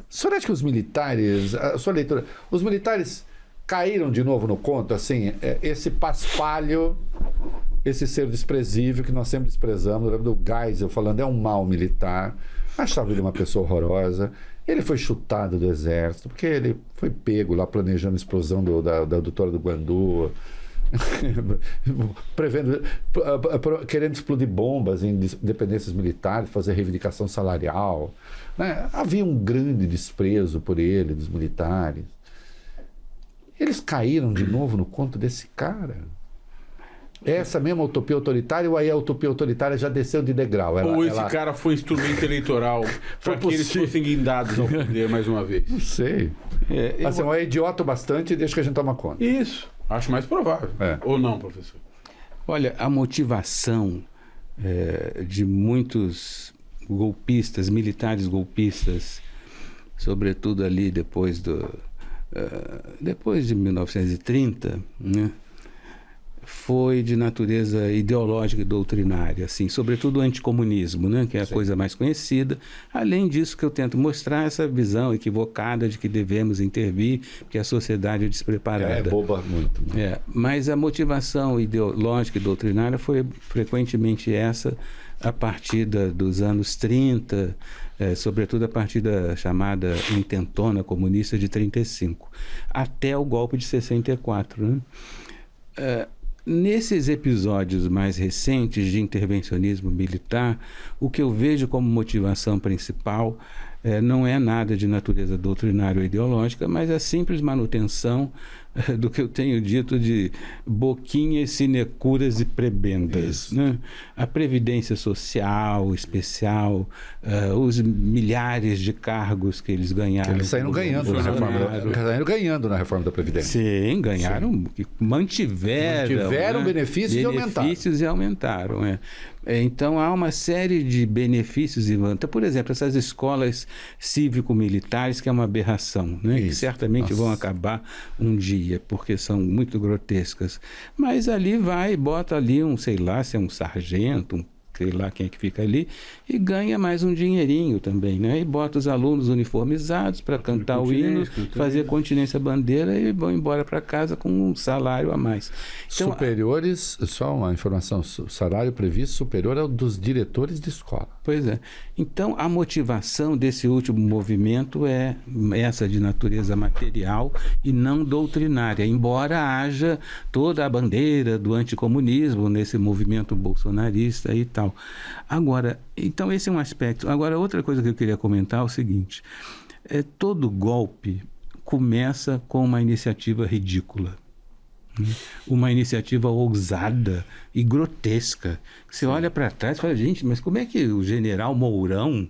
senhor acha que os militares, a sua leitura, os militares caíram de novo no conto, assim, esse paspalho, esse ser desprezível que nós sempre desprezamos, eu lembro do Geisel falando, é um mau militar, achava ele uma pessoa horrorosa, ele foi chutado do exército, porque ele foi pego lá planejando a explosão da adutora do Guandu, querendo explodir bombas em dependências militares, fazer reivindicação salarial, né? Havia um grande desprezo por ele, dos militares. Eles caíram de novo no conto desse cara. Essa mesma utopia autoritária, ou aí a utopia autoritária já desceu de degrau? Esse cara foi instrumento eleitoral para que eles fossem guindados ao poder mais uma vez? Não sei. Assim, é idiota bastante e deixa que a gente toma conta. Isso. Acho mais provável. Ou não, professor? Olha, a motivação de muitos golpistas, militares golpistas, sobretudo ali depois de 1930, né, foi de natureza ideológica e doutrinária, assim, sobretudo o anticomunismo, né, que é a coisa mais conhecida. Além disso, que eu tento mostrar essa visão equivocada de que devemos intervir, porque a sociedade é despreparada. É boba muito. Mas a motivação ideológica e doutrinária foi frequentemente essa, a partir dos anos 30, sobretudo a partir da chamada intentona comunista de 35, até o golpe de 64, né? Nesses episódios mais recentes de intervencionismo militar, o que eu vejo como motivação principal não é nada de natureza doutrinária ou ideológica, mas a simples manutenção do que eu tenho dito de boquinhas, sinecuras e prebendas, né? A previdência social especial, os milhares de cargos que eles ganharam. Eles saíram ganhando na reforma da Previdência. Sim, ganharam, mantiveram benefícios e aumentaram. Então, há uma série de benefícios e vantagens. Por exemplo, essas escolas cívico-militares, que é uma aberração, né? Que certamente vão acabar um dia, porque são muito grotescas. Mas ali bota ali sei lá, se é um sargento, sei lá quem é que fica ali, e ganha mais um dinheirinho também, né? E bota os alunos uniformizados para cantar o hino, fazer continência bandeira e vão embora para casa com um salário a mais. Então, superiores, só uma informação, o salário previsto superior ao dos diretores de escola. Pois é. Então, a motivação desse último movimento é essa de natureza material e não doutrinária, embora haja toda a bandeira do anticomunismo nesse movimento bolsonarista e tal. Agora, então esse é um aspecto. Agora, outra coisa que eu queria comentar é o seguinte: todo golpe começa com uma iniciativa ridícula, né? Uma iniciativa ousada e grotesca. Você olha para trás e fala, gente, mas como é que o general Mourão,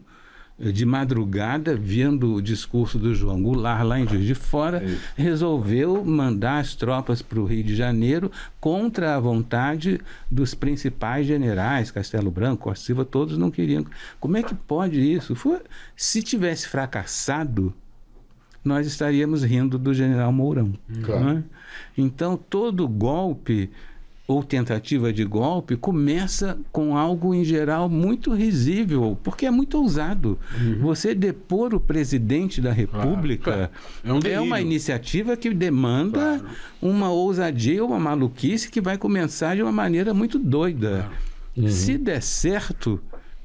de madrugada, vendo o discurso do João Goulart lá em Juiz de Fora, resolveu mandar as tropas para o Rio de Janeiro contra a vontade dos principais generais, Castelo Branco, Costa Silva, todos não queriam. Como é que pode isso? Se tivesse fracassado, nós estaríamos rindo do general Mourão. Claro. Né? Então, todo golpe ou tentativa de golpe começa com algo, em geral, muito risível, porque é muito ousado. Você depor o presidente da República é uma iniciativa que demanda uma ousadia, uma maluquice que vai começar de uma maneira muito doida. Se der certo,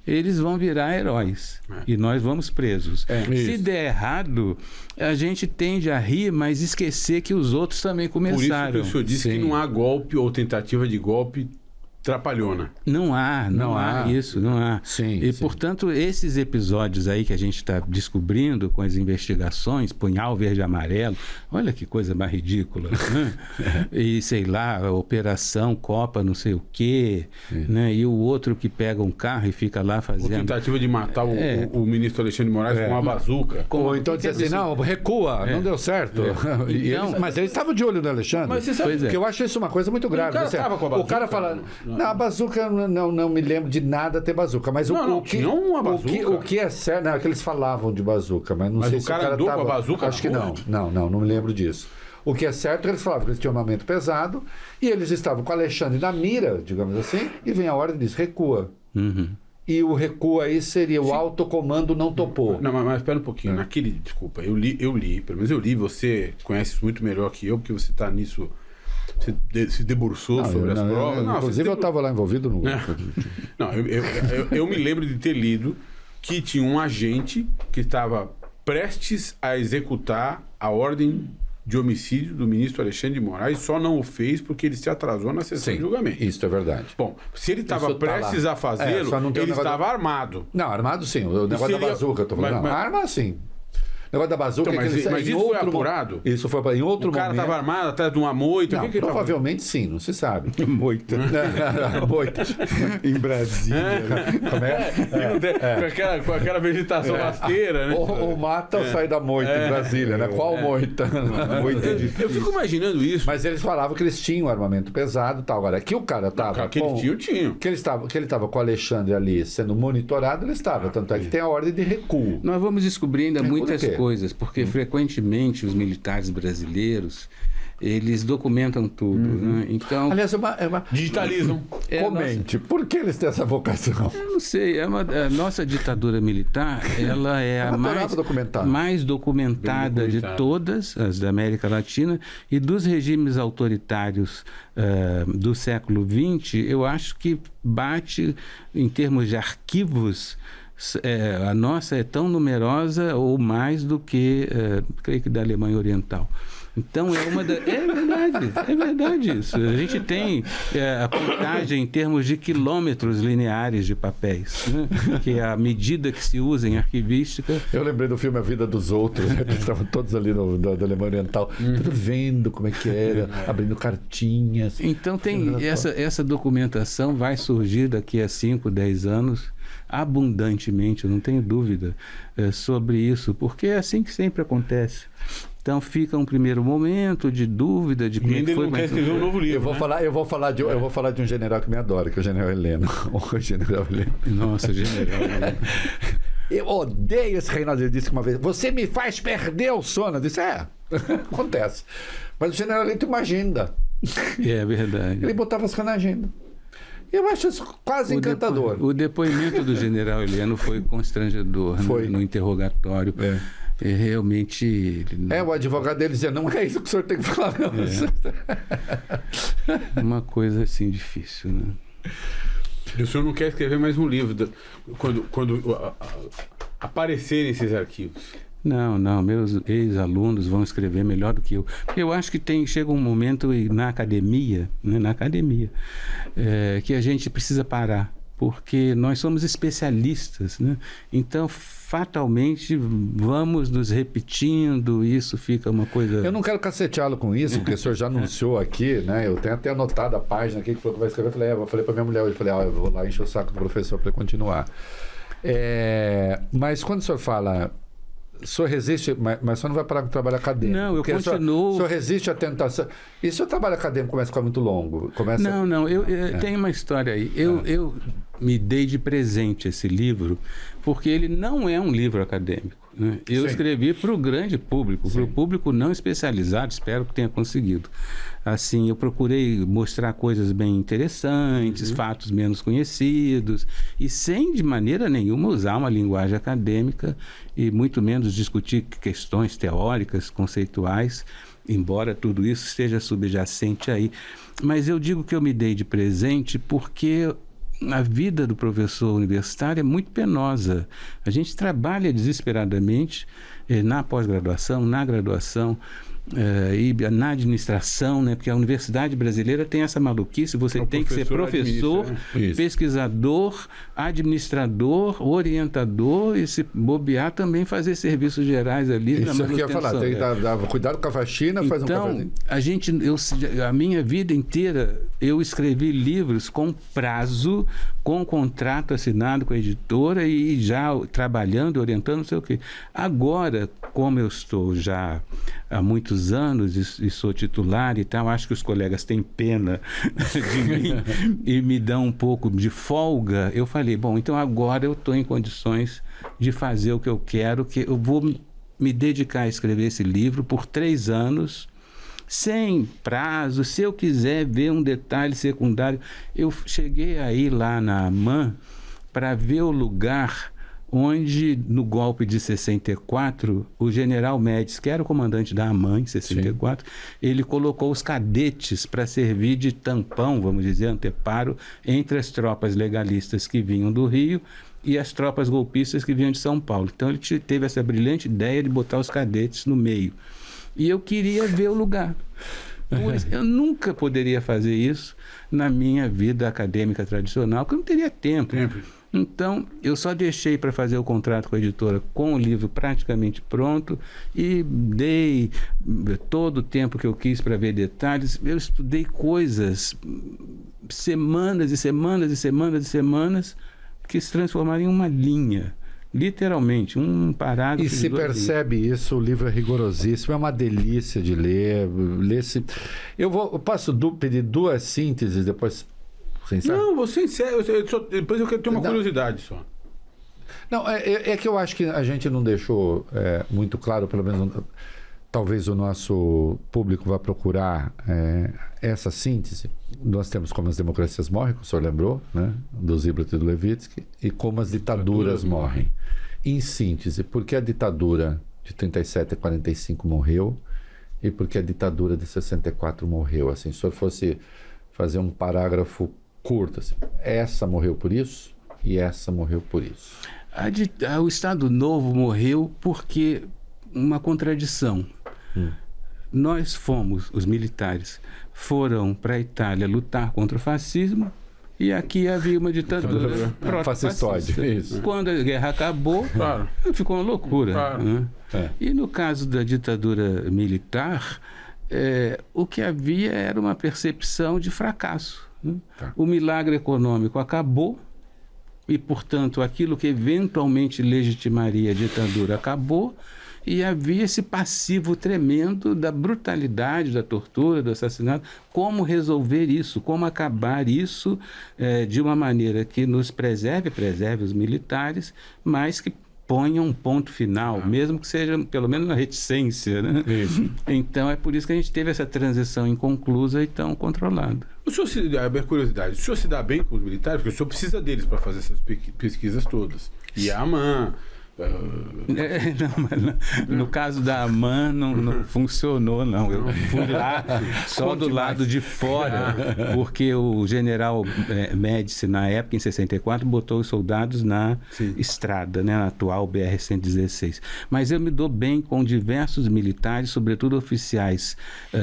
eles vão virar heróis e nós vamos presos. Se der errado, a gente tende a rir, mas esquecer que os outros também começaram. Por isso que o senhor disse que não há golpe ou tentativa de golpe trapalhona. Não há isso, não há. Sim, e, sim. portanto, esses episódios aí que a gente está descobrindo com as investigações, punhal verde e amarelo, olha que coisa mais ridícula, né? E, sei lá, operação Copa não sei o quê, né? E o outro que pega um carro e fica lá Ou fazendo... tentativa de matar o ministro Alexandre de Moraes com uma bazuca. Ou então dizer assim, não, recua, não deu certo. E Então, mas eles estavam de olho no Alexandre. Mas você sabe- Pois é. Porque eu acho isso uma coisa muito grave. cara Assim, tava com a o bazuca? cara fala, não, a bazuca eu não me lembro de nada ter bazuca. Mas Não, o que, tinha uma bazuca. o que é certo, não, é que eles falavam de bazuca, mas não Mas sei o se cara o cara andou com tava, a bazuca acho que na não, rua? não me lembro disso. O que é certo é que eles falavam que eles tinham armamento pesado e eles estavam com o Alexandre na mira, digamos assim, e vem a ordem e diz, recua. Uhum. E o recuo aí seria o alto comando não topou. Não, mas espera um pouquinho. Desculpa, eu li, pelo menos eu li, você conhece isso muito melhor que eu, porque você está nisso, você se debruçou sobre as provas. Inclusive eu estava lá envolvido no... Não, eu me lembro de ter lido que tinha um agente que estava prestes a executar a ordem de homicídio do ministro Alexandre de Moraes, só não o fez porque ele se atrasou na sessão de julgamento. Isso é verdade. Bom, se ele estava Isso tá prestes lá. a fazê-lo, só não tem o ele negócio estava armado. Não, armado sim. O negócio seria- da bazuca, eu tô falando. Mas- Não, arma sim. O negócio da bazuca Então, é que mas em isso foi outro apurado? Isso foi em outro O cara momento. estava armado atrás de uma moita. Não, o que ele tava- provavelmente sim, não se sabe. Moita. Moita. Em Brasília. Como é? E não tem- com aquela vegetação rasteira, né? Ou mata ou sai da moita em Brasília, né? Qual moita? Moita é difícil. Eu fico imaginando isso. Mas eles falavam que eles tinham armamento pesado e tal. Agora, que o cara estava. que eles tinham. Que ele estava com o Alexandre ali sendo monitorado, ele estava. Tanto é que tem a ordem de recuo. Nós vamos descobrir ainda Recuo muitas do quê? coisas, porque frequentemente os militares brasileiros, eles documentam tudo, né? Então, Aliás, é uma... Digitalizam. Comente, por que eles têm essa vocação? eu não sei, a nossa ditadura militar, ela é a adorava documentar. mais documentada Bem de documentada. todas as da América Latina e dos regimes autoritários do século XX, eu acho que bate em termos de arquivos. A nossa é tão numerosa ou mais do que, creio que da Alemanha Oriental. Então é verdade isso. A gente tem a contagem em termos de quilômetros lineares de papéis, né? Que é a medida que se usa em arquivística. Eu lembrei do filme A Vida dos Outros, né? Que eles estavam todos ali da Alemanha Oriental, tudo vendo como é que era, abrindo cartinhas. Então tem essa documentação vai surgir daqui a 5, 10 anos abundantemente, eu não tenho dúvida sobre isso, porque é assim que sempre acontece. Então fica um primeiro momento de dúvida de como E ainda ele foi. não quer escrever um novo livro. Eu vou falar de um general que me adora, que é o general Heleno. O general Heleno. Nossa, general. Eu odeio esse Reinaldo. Ele disse uma vez: você me faz perder o sono. Eu disse: acontece. Mas o general Heleno tem uma agenda. É verdade. Ele botava as coisas na agenda. Eu acho isso quase encantador. O depoimento do general Heleno foi constrangedor, né? Foi. No interrogatório. E realmente. Ele o advogado dele dizia: não é isso que o senhor tem que falar, não. uma coisa assim difícil, né? E o senhor não quer escrever mais um livro quando aparecerem esses arquivos? Não, meus ex-alunos vão escrever melhor do que eu. Porque eu acho que chega um momento na academia, né, que a gente precisa parar, porque nós somos especialistas, né? Então, fatalmente, vamos nos repetindo, e isso fica uma coisa... Eu não quero caceteá-lo com isso, porque o senhor já anunciou aqui, né? Eu tenho até anotado a página aqui que falou que vai escrever. Eu falei para minha mulher hoje, eu vou lá encher o saco do professor para ele continuar. Mas quando o senhor fala... O senhor resiste, mas o senhor não vai parar com o trabalho acadêmico. Não, eu porque continuo... O senhor resiste à tentação. E se o trabalho acadêmico começa a ficar muito longo? Não, eu tenho uma história aí. Eu me dei de presente esse livro, porque ele não é um livro acadêmico, né? Eu Sim. escrevi para o grande público, para o público não especializado, espero que tenha conseguido. Assim, eu procurei mostrar coisas bem interessantes, fatos menos conhecidos, e sem de maneira nenhuma usar uma linguagem acadêmica e muito menos discutir questões teóricas, conceituais, embora tudo isso esteja subjacente aí. Mas eu digo que eu me dei de presente porque a vida do professor universitário é muito penosa. A gente trabalha desesperadamente, na pós-graduação, na graduação, e na administração, né? Porque a universidade brasileira tem essa maluquice, você tem que ser professor, pesquisador, administrador, orientador, e se bobear também fazer serviços gerais ali. Isso que eu ia falar, tem que dar cuidado com a faxina, faz um cafezinho. A minha vida inteira eu escrevi livros com prazo, com contrato assinado com a editora e já trabalhando, orientando, não sei o quê. Agora, como eu estou já há muitos anos e sou titular e tal, acho que os colegas têm pena de mim e me dão um pouco de folga. Eu falei, bom, então agora eu estou em condições de fazer o que eu quero, que eu vou me dedicar a escrever esse livro por 3 anos, sem prazo. Se eu quiser ver um detalhe secundário, eu cheguei aí lá na AMAN para ver o lugar onde, no golpe de 64, o general Médici, que era o comandante da AMAN em 64, ele colocou os cadetes para servir de tampão, vamos dizer, anteparo, entre as tropas legalistas que vinham do Rio e as tropas golpistas que vinham de São Paulo. Então ele teve essa brilhante ideia de botar os cadetes no meio. E eu queria ver o lugar. Eu nunca poderia fazer isso na minha vida acadêmica tradicional, porque eu não teria tempo. Então, eu só deixei para fazer o contrato com a editora com o livro praticamente pronto e dei todo o tempo que eu quis para ver detalhes. Eu estudei coisas, semanas e semanas e semanas e semanas, que se transformaram em uma linha. Literalmente, um parágrafo. E se percebe isso, o livro é rigorosíssimo, é uma delícia de ler. Eu posso pedir 2 sínteses depois. Não, você encerra. Depois eu quero ter uma curiosidade só. Não, é que eu acho que a gente não deixou muito claro, pelo menos talvez o nosso público vá procurar essa síntese. Nós temos Como as Democracias Morrem, que o senhor lembrou, né? Do Ziblatt e do Levitsky, e Como as Ditaduras Morrem. Em síntese, por que a ditadura de 37 a 45 morreu e por que a ditadura de 64 morreu? Assim, se o senhor fosse fazer um parágrafo curto, assim, essa morreu por isso e essa morreu por isso. O Estado Novo morreu porque uma contradição. Nós os militares, foram para a Itália lutar contra o fascismo e aqui havia uma ditadura fascistoide. Isso. Quando a guerra acabou, ficou uma loucura. Né? E no caso da ditadura militar, o que havia era uma percepção de fracasso. Né? O milagre econômico acabou e, portanto, aquilo que eventualmente legitimaria a ditadura acabou. E havia esse passivo tremendo da brutalidade, da tortura, do assassinato. Como resolver isso? Como acabar isso de uma maneira que nos preserve os militares, mas que ponha um ponto final, mesmo que seja pelo menos uma reticência. Né? Então é por isso que a gente teve essa transição inconclusa e tão controlada. O senhor, a minha curiosidade, o senhor se dá bem com os militares? Porque o senhor precisa deles para fazer essas pesquisas todas. E a AMAN... No caso da AMAN não funcionou, não. Eu fui lá só do lado de fora, porque o general Médici, na época, em 64, botou os soldados na estrada, né, na atual BR-116. Mas eu me dou bem com diversos militares, sobretudo oficiais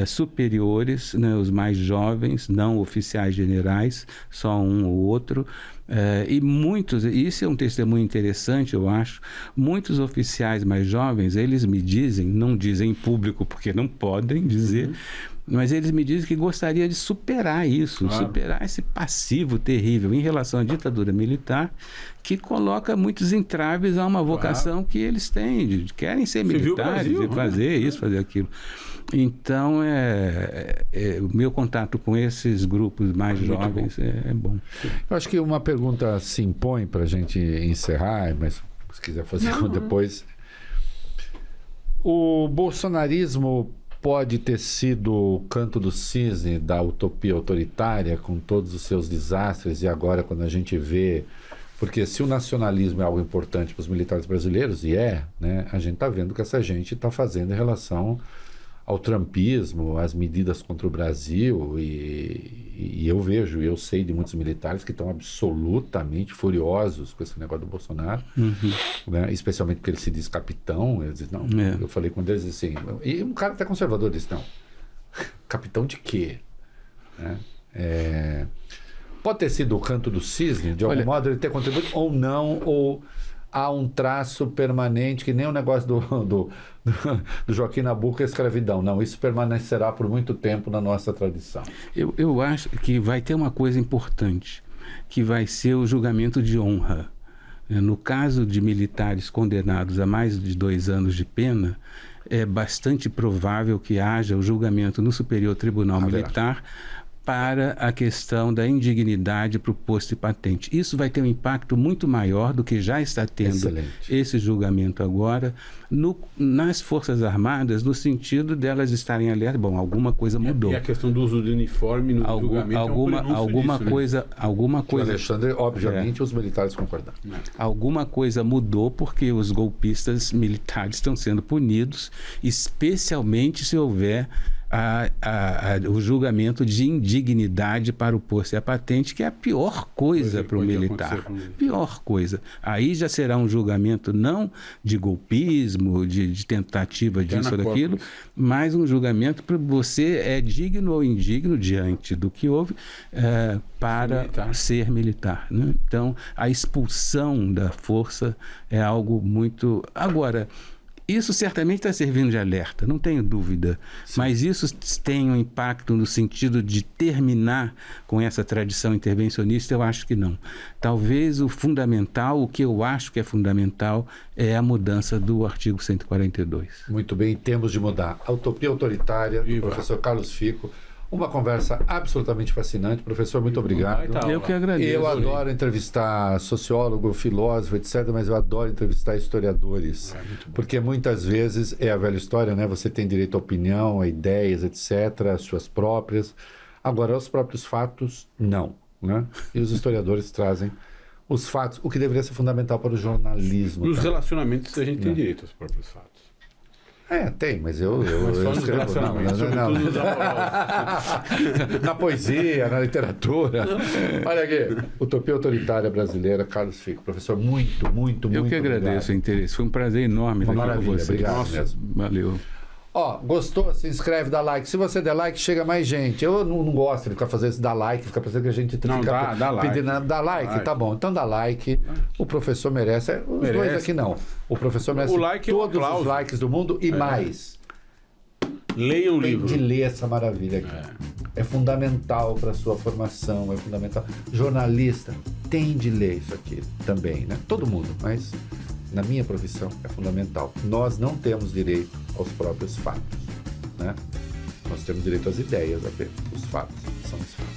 superiores, né, os mais jovens, não oficiais generais, só um ou outro. E muitos, isso é um testemunho interessante, eu acho, muitos oficiais mais jovens, eles me dizem, não dizem em público porque não podem dizer, mas eles me dizem que gostaria de superar isso, superar esse passivo terrível em relação à ditadura militar, que coloca muitos entraves a uma vocação que eles têm, querem ser militares e fazer isso, fazer aquilo. Então, o meu contato com esses grupos mais jovens é bom. Eu acho que uma pergunta se impõe para a gente encerrar, mas se quiser fazer depois. O bolsonarismo pode ter sido o canto do cisne da utopia autoritária, com todos os seus desastres, e agora quando a gente vê... Porque se o nacionalismo é algo importante para os militares brasileiros, né, a gente está vendo o que essa gente está fazendo em relação ao trumpismo, às medidas contra o Brasil, e eu vejo, eu sei de muitos militares que estão absolutamente furiosos com esse negócio do Bolsonaro, né? Especialmente porque ele se diz capitão. Eles dizem, não, eu falei com eles assim, e um cara até conservador disse, não, capitão de quê? Né? Pode ter sido o canto do cisne, de algum modo ele ter contribuído, ou não, ou há um traço permanente, que nem o negócio do Joaquim Nabuco e a escravidão. Não, isso permanecerá por muito tempo na nossa tradição. Eu acho que vai ter uma coisa importante, que vai ser o julgamento de honra. No caso de militares condenados a mais de 2 anos de pena, é bastante provável que haja o julgamento no Superior Tribunal Militar para a questão da indignidade para o posto e patente. Isso vai ter um impacto muito maior do que já está tendo esse julgamento agora nas Forças Armadas, no sentido delas estarem alertas. Bom, alguma coisa mudou. E a questão do uso do uniforme no julgamento alguma coisa. O Alexandre, obviamente, os militares concordam. Alguma coisa mudou porque os golpistas militares estão sendo punidos, especialmente se houver o julgamento de indignidade para o posto e a patente, que é a pior coisa para o militar. Pior coisa. Aí já será um julgamento não de golpismo, de tentativa disso ou daquilo, mas um julgamento para você é digno ou indigno diante do que houve para ser militar. Né? Então, a expulsão da força é algo muito... Agora, isso certamente está servindo de alerta, não tenho dúvida. Sim. Mas isso tem um impacto no sentido de terminar com essa tradição intervencionista? Eu acho que não. Talvez o que eu acho que é fundamental, é a mudança do artigo 142. Muito bem, temos de mudar. A utopia autoritária do professor Carlos Fico. Uma conversa absolutamente fascinante. Professor, muito obrigado. Eu que agradeço. Eu adoro entrevistar sociólogo, filósofo, etc., mas eu adoro entrevistar historiadores. Porque muitas vezes é a velha história, né? Você tem direito à opinião, a ideias, etc., as suas próprias. Agora, os próprios fatos, não. Né? E os historiadores trazem os fatos, o que deveria ser fundamental para o jornalismo. Nos relacionamentos, a gente tem direito aos próprios fatos. Tem, mas eu escrevo. Na poesia, na literatura. Olha aqui, Utopia Autoritária Brasileira, Carlos Fico. Professor, muito Eu que agradeço o interesse. Foi um prazer enorme. Uma maravilha, obrigado mesmo. Valeu. Gostou? Se inscreve, dá like. Se você der like, chega mais gente. Eu não gosto de ficar fazendo isso, dar like, ficar pensando que a gente fica pedindo nada. Dá like, tá bom. Então dá like. O professor merece. Os dois aqui não. O professor merece todos os likes do mundo e mais. Leiam o livro. Tem de ler essa maravilha aqui. É fundamental para a sua formação, é fundamental. Jornalista tem de ler isso aqui também, né? Todo mundo, mas... Na minha profissão é fundamental. Nós não temos direito aos próprios fatos, né? Nós temos direito às ideias apenas. Os fatos são os fatos.